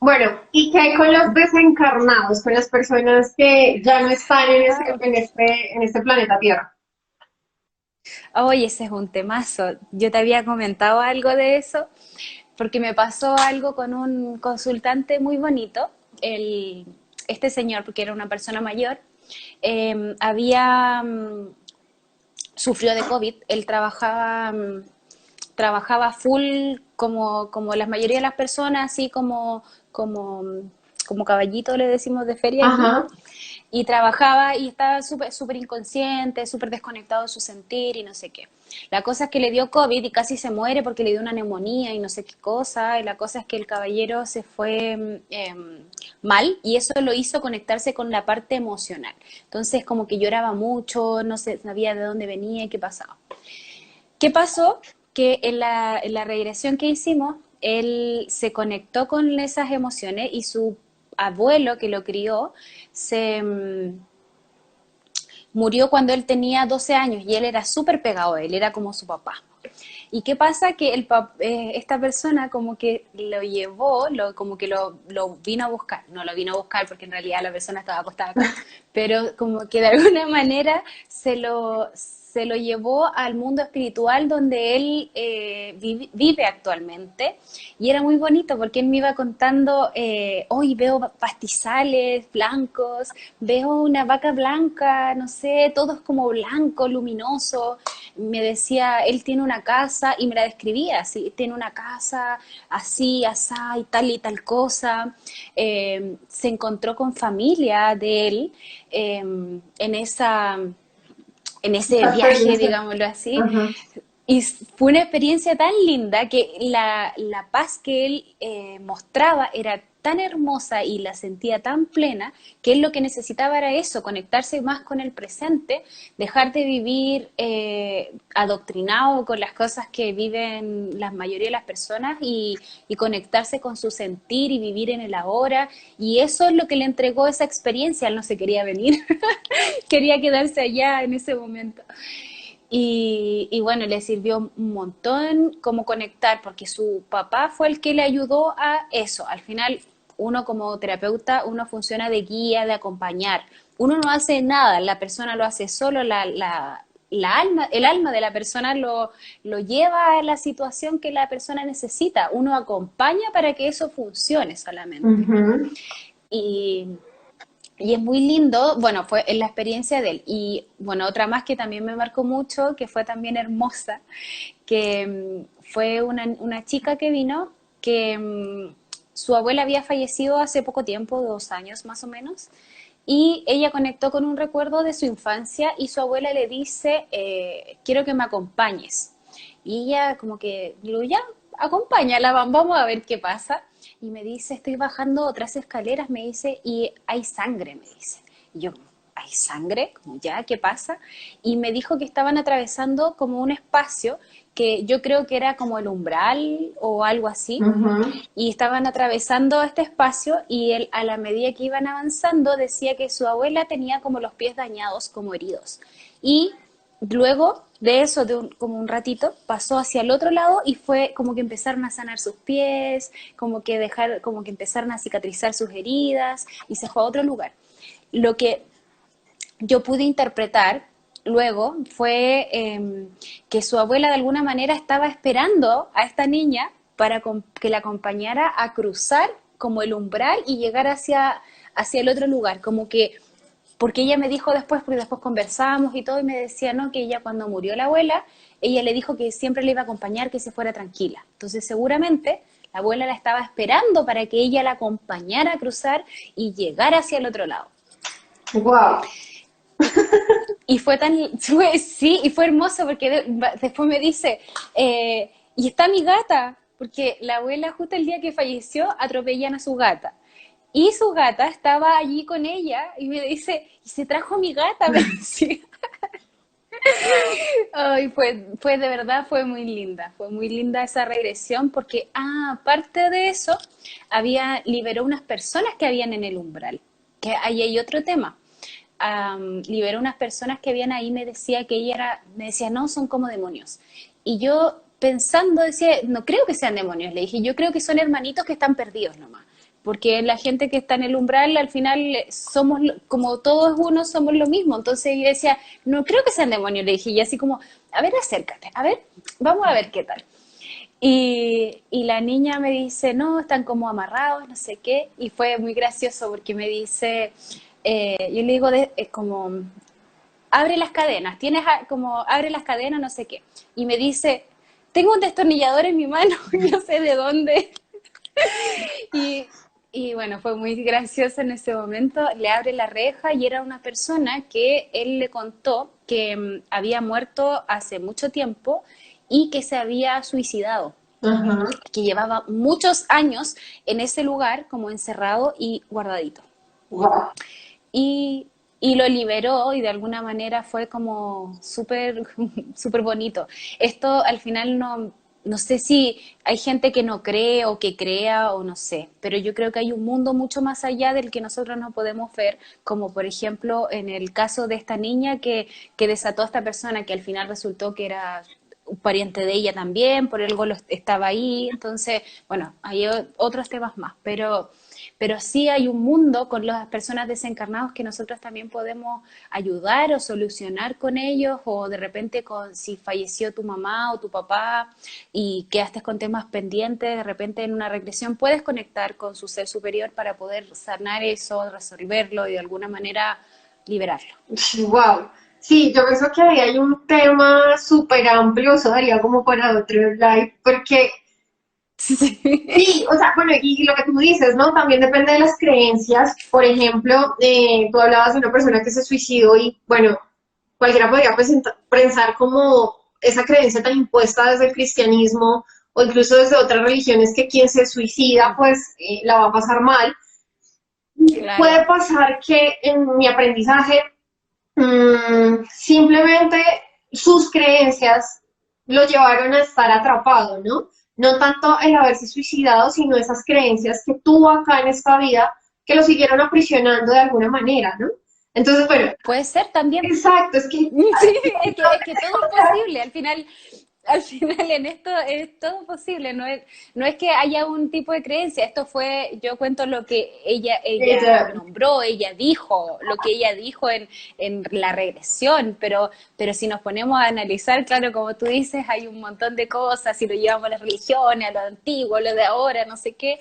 Bueno, ¿y qué hay con los desencarnados, con las personas que ya no están Ah, en este planeta Tierra? oye, ese es un temazo. Yo te había comentado algo de eso, porque me pasó algo con un consultante muy bonito. El, este señor, porque era una persona mayor, había sufrió de COVID. Él trabajaba full como la mayoría de las personas, así como caballito le decimos de feria aquí, Ajá. y trabajaba y estaba súper inconsciente, súper desconectado de su sentir y no sé qué. La cosa es que le dio COVID y casi se muere porque le dio una neumonía y no sé qué cosa, y la cosa es que el caballero se fue mal y eso lo hizo conectarse con la parte emocional. Entonces como que lloraba mucho, no sabía de dónde venía y qué pasaba. ¿Qué pasó? Que en la regresión que hicimos, él se conectó con esas emociones y su abuelo que lo crió se murió cuando él tenía 12 años y él era súper pegado a él, era como su papá. ¿Y qué pasa? Que esta persona como que lo llevó, como que lo vino a buscar. No lo vino a buscar porque en realidad la persona estaba acostada acá, pero como que de alguna manera se lo llevó al mundo espiritual donde él vive actualmente. Y era muy bonito porque él me iba contando, hoy veo pastizales blancos, veo una vaca blanca, no sé, todo es como blanco, luminoso. Me decía, él tiene una casa y me la describía así, tiene una casa así, asá y tal cosa. Se encontró con familia de él en ese Esta viaje, experiencia. digámoslo así, Ajá. y fue una experiencia tan linda que la paz que él mostraba era tan hermosa y la sentía tan plena que él lo que necesitaba era eso, conectarse más con el presente, dejar de vivir adoctrinado con las cosas que viven la mayoría de las personas y conectarse con su sentir y vivir en el ahora. Y eso es lo que le entregó esa experiencia. Él no se quería venir, quería quedarse allá en ese momento. Y bueno, le sirvió un montón como conectar, porque su papá fue el que le ayudó a eso. Al final, uno como terapeuta, uno funciona de guía, de acompañar. Uno no hace nada, la persona lo hace solo, el alma de la persona lo lleva a la situación que la persona necesita. Uno acompaña para que eso funcione solamente. Ujú. Y, y es muy lindo, bueno, fue en la experiencia de él. Y bueno, otra más que también me marcó mucho, que fue también hermosa, que fue una chica que vino, que su abuela había fallecido hace poco tiempo, 2 años más o menos, y ella conectó con un recuerdo de su infancia y su abuela le dice, quiero que me acompañes. Y ella como que, digo, ya, acompáñala, vamos a ver qué pasa. Y me dice, estoy bajando otras escaleras, me dice, y hay sangre, me dice. Y yo, ¿hay sangre? Como ya, ¿qué pasa? Y me dijo que estaban atravesando como un espacio que yo creo que era como el umbral o algo así, Ujú. y estaban atravesando este espacio y él, a la medida que iban avanzando decía que su abuela tenía como los pies dañados, como heridos. Y luego de eso, como un ratito, pasó hacia el otro lado y fue como que empezaron a sanar sus pies, como que empezaron a cicatrizar sus heridas y se fue a otro lugar. Lo que yo pude interpretar luego fue que su abuela de alguna manera estaba esperando a esta niña para que la acompañara a cruzar como el umbral y llegar hacia el otro lugar, como que, porque ella me dijo después, porque después conversamos y todo, y me decía, no, que ella cuando murió la abuela, ella le dijo que siempre le iba a acompañar, que se fuera tranquila. Entonces seguramente la abuela la estaba esperando para que ella la acompañara a cruzar y llegar hacia el otro lado. Wow. Y sí, y fue hermoso porque después me dice, y está mi gata, porque la abuela justo el día que falleció atropellan a su gata. Y su gata estaba allí con ella y me dice, y se trajo mi gata, me decía. Ay, fue de verdad, fue muy linda esa regresión porque, aparte de eso, liberó unas personas que habían en el umbral, que ahí hay otro tema. Liberó unas personas que habían ahí, me decía, no, son como demonios. Y yo pensando decía, no creo que sean demonios, le dije, yo creo que son hermanitos que están perdidos nomás. Porque la gente que está en el umbral, al final somos, como todos uno, somos lo mismo. Entonces yo decía, no creo que sean demonios, le dije, y así como, a ver, acércate, a ver, vamos a ver qué tal. Y la niña me dice, no, están como amarrados, no sé qué, y fue muy gracioso porque me dice, yo le digo, como, abre las cadenas, como, abre las cadenas, no sé qué, y me dice, tengo un destornillador en mi mano, no sé de dónde, y, y bueno, fue muy gracioso en ese momento, le abre la reja y era una persona que él le contó que había muerto hace mucho tiempo y que se había suicidado, Ajá. que llevaba muchos años en ese lugar como encerrado y guardadito. Wow. Y lo liberó y de alguna manera fue como súper súper bonito. Esto al final no sé si hay gente que no cree o que crea o no sé, pero yo creo que hay un mundo mucho más allá del que nosotros no podemos ver, como por ejemplo en el caso de esta niña que desató a esta persona que al final resultó que era un pariente de ella también, por algo estaba ahí, entonces, bueno, hay otros temas más, pero sí hay un mundo con las personas desencarnadas que nosotros también podemos ayudar o solucionar con ellos, o de repente si falleció tu mamá o tu papá y quedaste con temas pendientes, de repente en una regresión puedes conectar con su ser superior para poder sanar eso, resolverlo y de alguna manera liberarlo. Wow. Sí, yo pienso que ahí hay un tema súper amplio, eso daría como para otro live, porque Sí. sí, o sea, bueno, y lo que tú dices, ¿no? También depende de las creencias. Por ejemplo, tú hablabas de una persona que se suicidó y, bueno, cualquiera podría pensar como esa creencia tan impuesta desde el cristianismo o incluso desde otras religiones que quien se suicida, pues, la va a pasar mal. Claro, Puede pasar que en mi aprendizaje simplemente sus creencias lo llevaron a estar atrapado, ¿no? No tanto el haberse suicidado, sino esas creencias que tuvo acá en esta vida que lo siguieron aprisionando de alguna manera, ¿no? Entonces, bueno, puede ser también. exacto, es que Sí, es que todo es posible. Al final en esto es todo posible. No es que haya un tipo de creencia. Yo cuento lo que ella ella, nombró, ella dijo, lo que ella dijo en la regresión, pero si nos ponemos a analizar, claro, como tú dices, hay un montón de cosas, si lo llevamos a las religiones, a lo antiguo, a lo de ahora, no sé qué,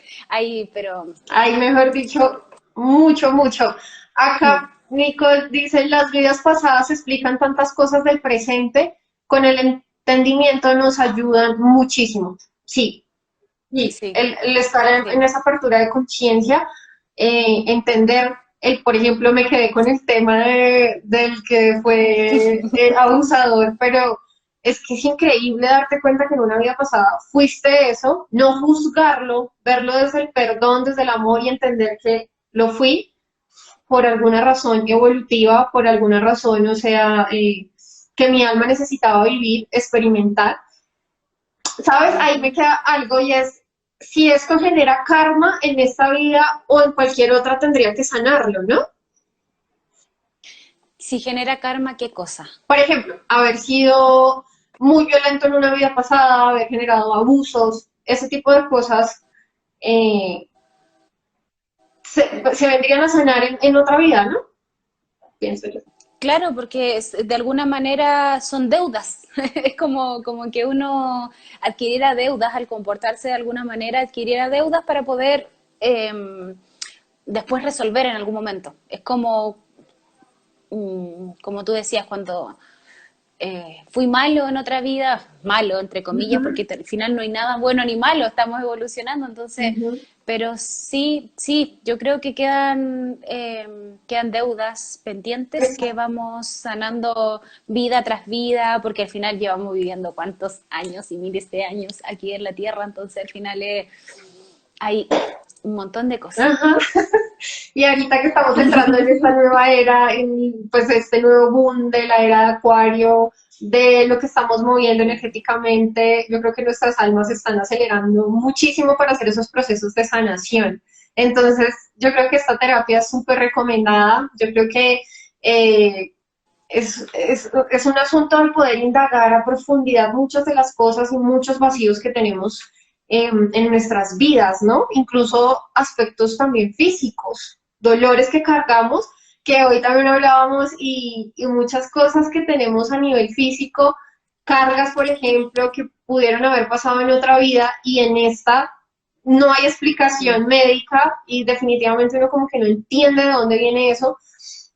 pero hay mejor dicho, mucho, mucho. Acá, Nicole dice, las vidas pasadas explican tantas cosas del presente, con el entendimiento nos ayudan muchísimo. Sí, y sí, el estar en sí. esa apertura de conciencia, entender, por ejemplo, me quedé con el tema del que fue abusador, pero es que es increíble darte cuenta que en una vida pasada fuiste eso, no juzgarlo, verlo desde el perdón, desde el amor y entender que lo fui. por alguna razón evolutiva, por alguna razón, o sea, que mi alma necesitaba vivir, experimentar. ¿Sabes? Ahí me queda algo y es, si esto genera karma en esta vida o en cualquier otra, tendría que sanarlo, ¿no? Si genera karma, ¿qué cosa? Por ejemplo, haber sido muy violento en una vida pasada, haber generado abusos, ese tipo de cosas eh, se vendrían a sanar en otra vida, ¿no? Pienso yo. Claro, porque de alguna manera son deudas. Es como que uno adquiriera deudas al comportarse de alguna manera, adquiriera deudas para poder después resolver en algún momento. Es como tú decías, cuando fui malo en otra vida, malo entre comillas, Ujú, porque al final no hay nada bueno ni malo, estamos evolucionando, entonces, ujú. pero sí, sí, yo creo que quedan deudas pendientes que Exacto. vamos sanando vida tras vida, porque al final llevamos viviendo cuántos años y miles de años aquí en la Tierra, entonces al final hay un montón de cosas. Ajá. Y ahorita que estamos entrando en esta nueva era, en pues este nuevo boom de la era de Acuario, de lo que estamos moviendo energéticamente, yo creo que nuestras almas se están acelerando muchísimo para hacer esos procesos de sanación. Entonces, yo creo que esta terapia es súper recomendada. Yo creo que eh, es un asunto de poder indagar a profundidad muchas de las cosas y muchos vacíos que tenemos en nuestras vidas, ¿no? Incluso aspectos también físicos, dolores que cargamos, que hoy también hablábamos, y muchas cosas que tenemos a nivel físico, cargas, por ejemplo, que pudieron haber pasado en otra vida y en esta no hay explicación médica y definitivamente uno como que no entiende de dónde viene eso.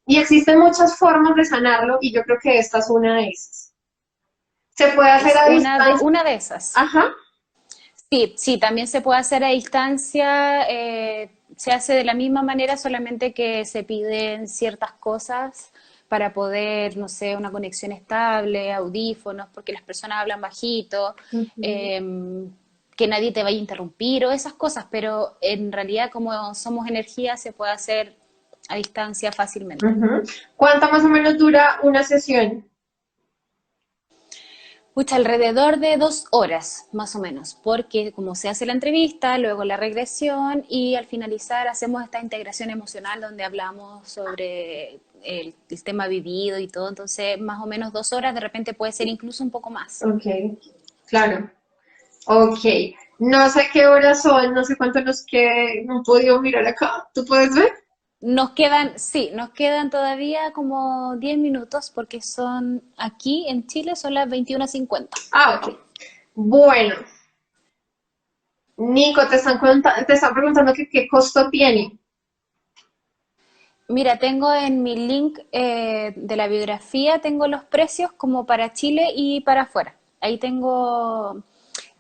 Y existen muchas formas de sanarlo y yo creo que esta es una de esas. Se puede hacer Es a distancia. una de esas. Ajá. Sí, sí, también se puede hacer a distancia, se hace de la misma manera, solamente que se piden ciertas cosas para poder, no sé, una conexión estable, audífonos, porque las personas hablan bajito, Ujú, que nadie te vaya a interrumpir o esas cosas, pero en realidad como somos energía se puede hacer a distancia fácilmente. ujú. ¿Cuánto más o menos dura una sesión? Pucha, alrededor de 2 horas, más o menos, porque como se hace la entrevista, luego la regresión y al finalizar hacemos esta integración emocional donde hablamos sobre el tema vivido y todo, entonces más o menos 2 horas, de repente puede ser incluso un poco más. Ok, claro. Ok. No sé qué horas son, no sé cuánto nos quede, no he podido mirar acá. ¿Tú puedes ver? Nos quedan, sí, nos quedan todavía como 10 minutos porque son aquí en Chile son las 21:50. Ah, ok. Bueno, Nico, te están preguntando que qué costo tiene. Mira, tengo en mi link de la biografía, tengo los precios como para Chile y para afuera. Ahí tengo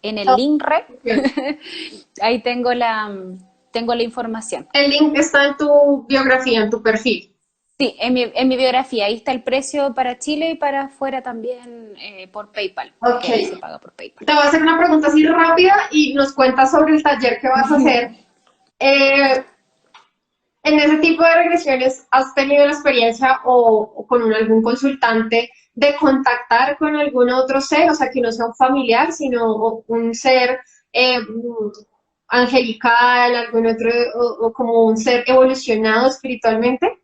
en el link red, Ok. ahí tengo la información. El link está en tu biografía, en tu perfil. Sí, en mi biografía, ahí está el precio para Chile y para afuera también por PayPal, Ok. que ahí se paga por PayPal. Te voy a hacer una pregunta así rápida y nos cuentas sobre el taller que vas a hacer. Eh, en ese tipo de regresiones, ¿has tenido la experiencia o con algún consultante de contactar con algún otro ser? O sea, que no sea un familiar, sino un ser angelical, algún otro, o como un ser evolucionado espiritualmente.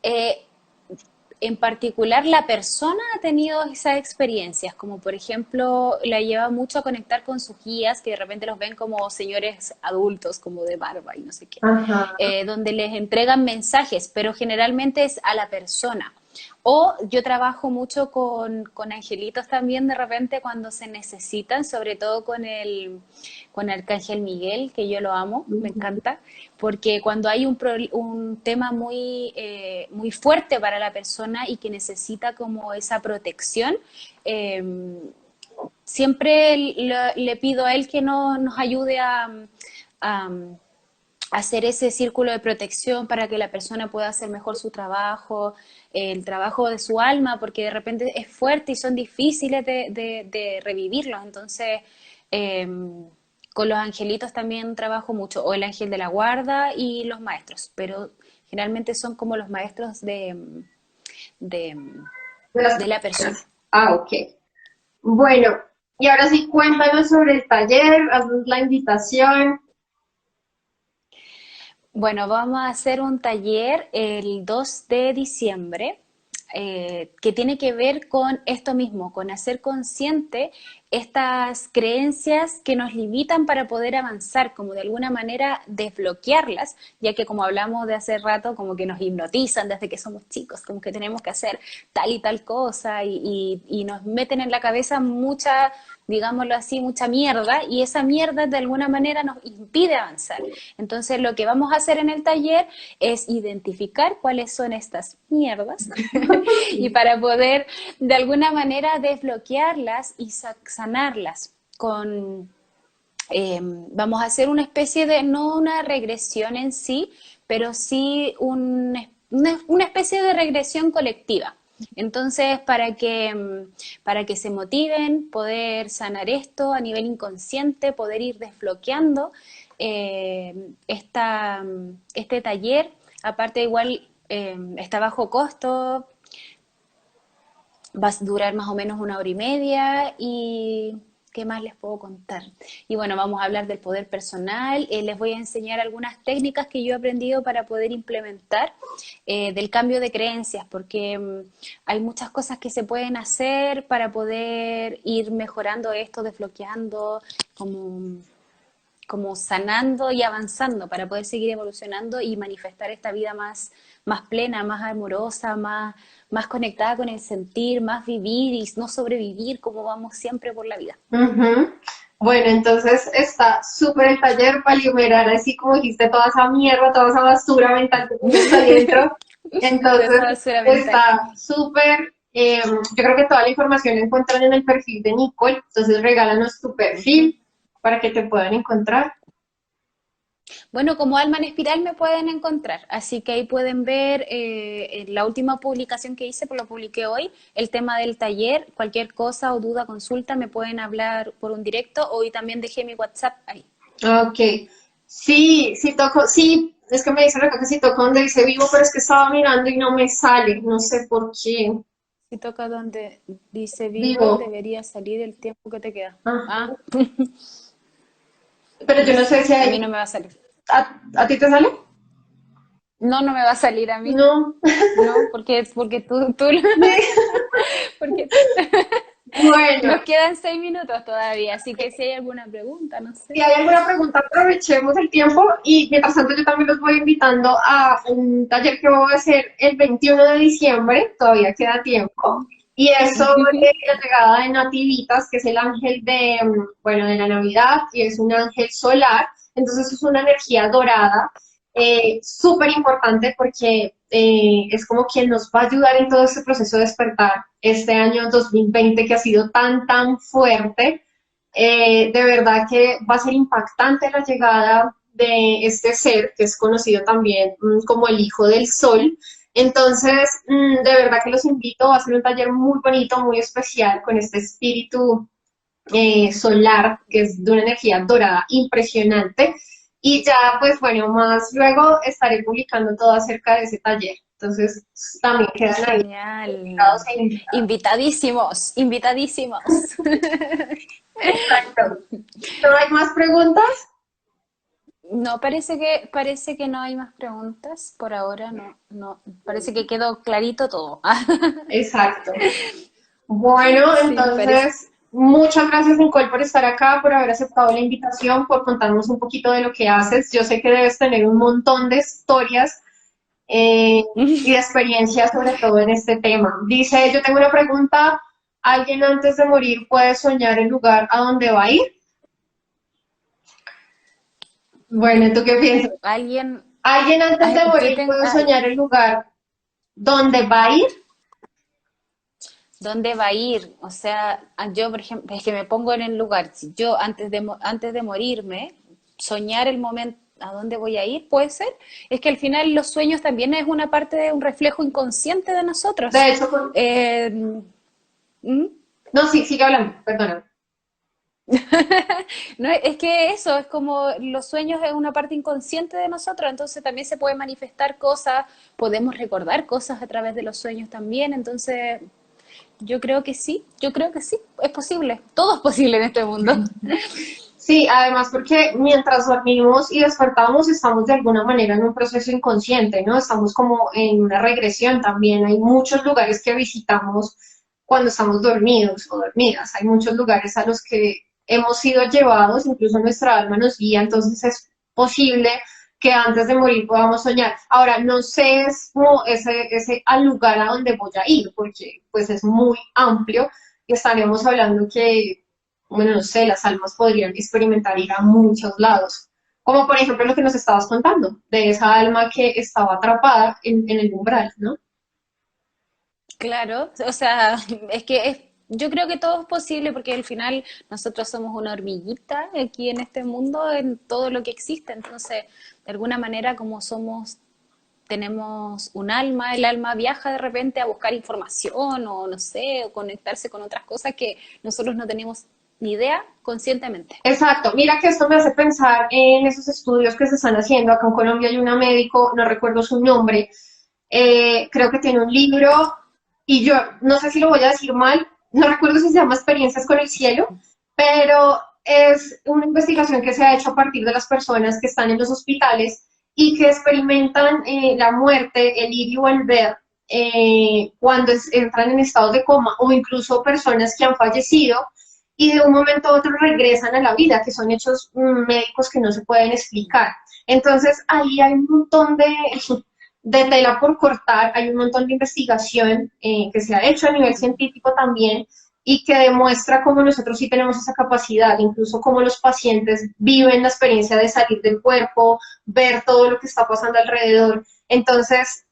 Eh, en particular, la persona ha tenido esas experiencias, como por ejemplo, la lleva mucho a conectar con sus guías, que de repente los ven como señores adultos, como de barba y no sé qué, Ajá. donde les entregan mensajes, pero generalmente es a la persona. O yo trabajo mucho con angelitos también de repente cuando se necesitan, sobre todo con el Arcángel Miguel, que yo lo amo, me encanta, porque cuando hay un tema muy fuerte para la persona y que necesita como esa protección, eh, siempre le pido a él que nos ayude a hacer ese círculo de protección para que la persona pueda hacer mejor su trabajo, el trabajo de su alma, porque de repente es fuerte y son difíciles de revivirlos. Entonces, eh, Con los angelitos también trabajo mucho, o el ángel de la guarda y los maestros, pero generalmente son como los maestros de, De las de la persona. personas. Ah, ok. Bueno, y ahora sí, cuéntanos sobre el taller, haznos la invitación. Bueno, vamos a hacer un taller el 2 de diciembre que tiene que ver con esto mismo, con hacer consciente estas creencias que nos limitan para poder avanzar, como de alguna manera desbloquearlas, ya que como hablamos de hace rato, como que nos hipnotizan desde que somos chicos, como que tenemos que hacer tal y tal cosa y nos meten en la cabeza mucha, digámoslo así, mucha mierda y esa mierda de alguna manera nos impide avanzar. Entonces lo que vamos a hacer en el taller es identificar cuáles son estas mierdas y para poder de alguna manera desbloquearlas y sanarlas con, vamos a hacer una especie de, no una regresión en sí, pero sí una especie de regresión colectiva. Entonces, para que se motiven, poder sanar esto a nivel inconsciente, poder ir desbloqueando este taller, aparte igual está bajo costo, va a durar más o menos 1 hora y media y ¿qué más les puedo contar? Y bueno, vamos a hablar del poder personal, les voy a enseñar algunas técnicas que yo he aprendido para poder implementar del cambio de creencias, porque hay muchas cosas que se pueden hacer para poder ir mejorando esto, desbloqueando, como como sanando y avanzando para poder seguir evolucionando y manifestar esta vida más plena, más amorosa, más conectada con el sentir, más vivir y no sobrevivir como vamos siempre por la vida. Ujú. Bueno, entonces está súper el taller para liberar, así como dijiste, toda esa mierda, toda esa basura mental que tienes adentro. De Entonces esa basura mental. está súper. Yo creo que toda la información la encuentran en el perfil de Nicole. Entonces regálanos tu perfil para que te puedan encontrar. Bueno, como Alma en Espiral me pueden encontrar, así que ahí pueden ver en la última publicación que hice, pues lo publiqué hoy, el tema del taller, cualquier cosa o duda, consulta, me pueden hablar por un directo, hoy también dejé mi WhatsApp ahí. Ok. Sí, sí toco, sí, es que me dice acá que sí toco donde dice vivo, pero es que estaba mirando y no me sale, no sé por qué. Si toca donde dice vivo, Vivo. debería salir el tiempo que te queda. Ajá. Ah, Pero yo no no sé sé, si a mí hay. no me va a salir. ¿A ti te sale? No, no me va a salir a mí. No. No, porque tú, porque Bueno, nos quedan 6 minutos todavía, así que si hay alguna pregunta, no si sé. hay alguna pregunta, aprovechemos el tiempo y mientras tanto yo también los voy invitando a un taller que voy a hacer el 21 de diciembre, todavía queda tiempo, y es sobre la llegada de Nativitas, que es el ángel de, bueno, de la Navidad, y es un ángel solar, entonces es una energía dorada, súper importante porque es como quien nos va a ayudar en todo este proceso de despertar este año 2020 que ha sido tan fuerte. De verdad que va a ser impactante la llegada de este ser, que es conocido también como el Hijo del Sol. Entonces, de verdad que los invito, va a ser un taller muy bonito, muy especial, con este espíritu solar, que es de una energía dorada impresionante. Y ya, pues bueno, más luego estaré publicando todo acerca de ese taller. Entonces, también quedan ahí invitados Genial. e invitadas. Invitadísimos, invitadísimos. Exacto. ¿No hay más preguntas? No, parece que no hay más preguntas por ahora, no, no, parece que quedó clarito todo. Exacto. Bueno, Sí, parece. entonces, muchas gracias, Nicole, por estar acá, por haber aceptado la invitación, por contarnos un poquito de lo que haces. Yo sé que debes tener un montón de historias y de experiencias, sobre todo en este tema. Dice, yo tengo una pregunta, ¿alguien antes de morir puede soñar el lugar a donde va a ir? Bueno, ¿tú qué piensas? Alguien, ¿Alguien antes de yo morir tengo, puede soñar el lugar donde va a ir? ¿dónde va a ir? O sea, yo, por ejemplo, es que me pongo en el lugar, si yo antes de morirme, soñar el momento a dónde voy a ir, puede ser, es que al final los sueños también es una parte de un reflejo inconsciente de nosotros. De hecho, ¿Mm? no, sí, sigue hablando, perdona. No, es que eso, es como los sueños es una parte inconsciente de nosotros, entonces también se puede manifestar cosas, podemos recordar cosas a través de los sueños también, entonces yo creo que sí, es posible, todo es posible en este mundo. Sí, además porque mientras dormimos y despertamos estamos de alguna manera en un proceso inconsciente, ¿no? Estamos como en una regresión también. Hay muchos lugares que visitamos cuando estamos dormidos o dormidas. Hay muchos lugares a los que hemos sido llevados, incluso nuestra alma nos guía, entonces es posible que antes de morir podamos soñar. Ahora, no sé es como ese al lugar a donde voy a ir, porque pues es muy amplio y estaremos hablando que bueno, no sé, las almas podrían experimentar ir a muchos lados. Como por ejemplo lo que nos estabas contando, de esa alma que estaba atrapada en el umbral, ¿no? Claro, o sea, yo creo que todo es posible porque al final nosotros somos una hormiguita aquí en este mundo, en todo lo que existe, entonces de alguna manera como somos tenemos un alma, el alma viaja de repente a buscar información o no sé, o conectarse con otras cosas que nosotros no tenemos ni idea conscientemente. Exacto, mira que esto me hace pensar en esos estudios que se están haciendo. Acá en Colombia hay una médico, no recuerdo su nombre, creo que tiene un libro y yo no sé si lo voy a decir mal, no recuerdo si se llama Experiencias con el cielo, pero es una investigación que se ha hecho a partir de las personas que están en los hospitales y que experimentan la muerte, el ir y volver cuando entran en estados de coma o incluso personas que han fallecido y de un momento a otro regresan a la vida, que son hechos médicos que no se pueden explicar. Entonces ahí hay un montón de tela por cortar, hay un montón de investigación que se ha hecho a nivel científico también y que demuestra cómo nosotros sí tenemos esa capacidad, incluso cómo los pacientes viven la experiencia de salir del cuerpo, ver todo lo que está pasando alrededor. Entonces,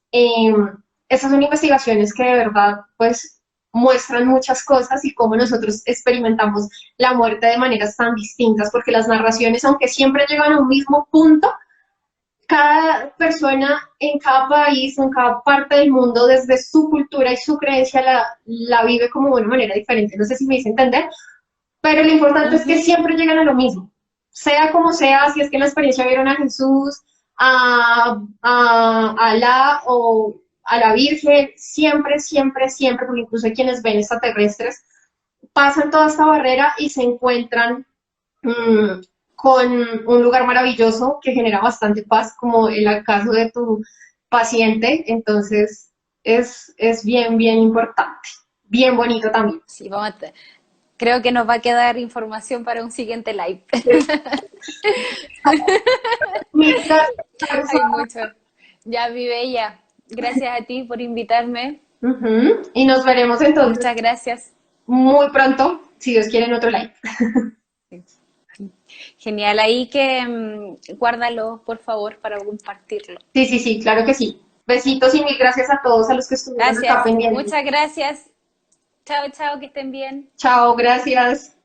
esas son investigaciones que de verdad, pues, muestran muchas cosas y cómo nosotros experimentamos la muerte de maneras tan distintas, porque las narraciones, aunque siempre llegan a un mismo punto, cada persona en cada país, en cada parte del mundo, desde su cultura y su creencia, la vive como de una manera diferente. No sé si me hice entender, pero lo importante es que Ujú. siempre llegan a lo mismo. Sea como sea, si es que en la experiencia vieron a Jesús, a Alá o a la Virgen, siempre, siempre, siempre, porque incluso hay quienes ven extraterrestres, pasan toda esta barrera y se encuentran mmm, con un lugar maravilloso que genera bastante paz, como en el caso de tu paciente. Entonces, es bien, bien importante. Bien bonito también. Sí, creo que nos va a quedar información para un siguiente live. Mira, Hay mucho. Ya, mi bella, gracias a ti por invitarme. y nos veremos entonces Muchas gracias. muy pronto, si Dios quiere, en otro live. Genial, ahí que guárdalo, por favor, para compartirlo. Sí, sí, sí, claro que sí. Besitos y mil gracias a todos a los que estuvieron acá Gracias, pendientes. muchas gracias. Chao, chao, que estén bien. Chao, gracias.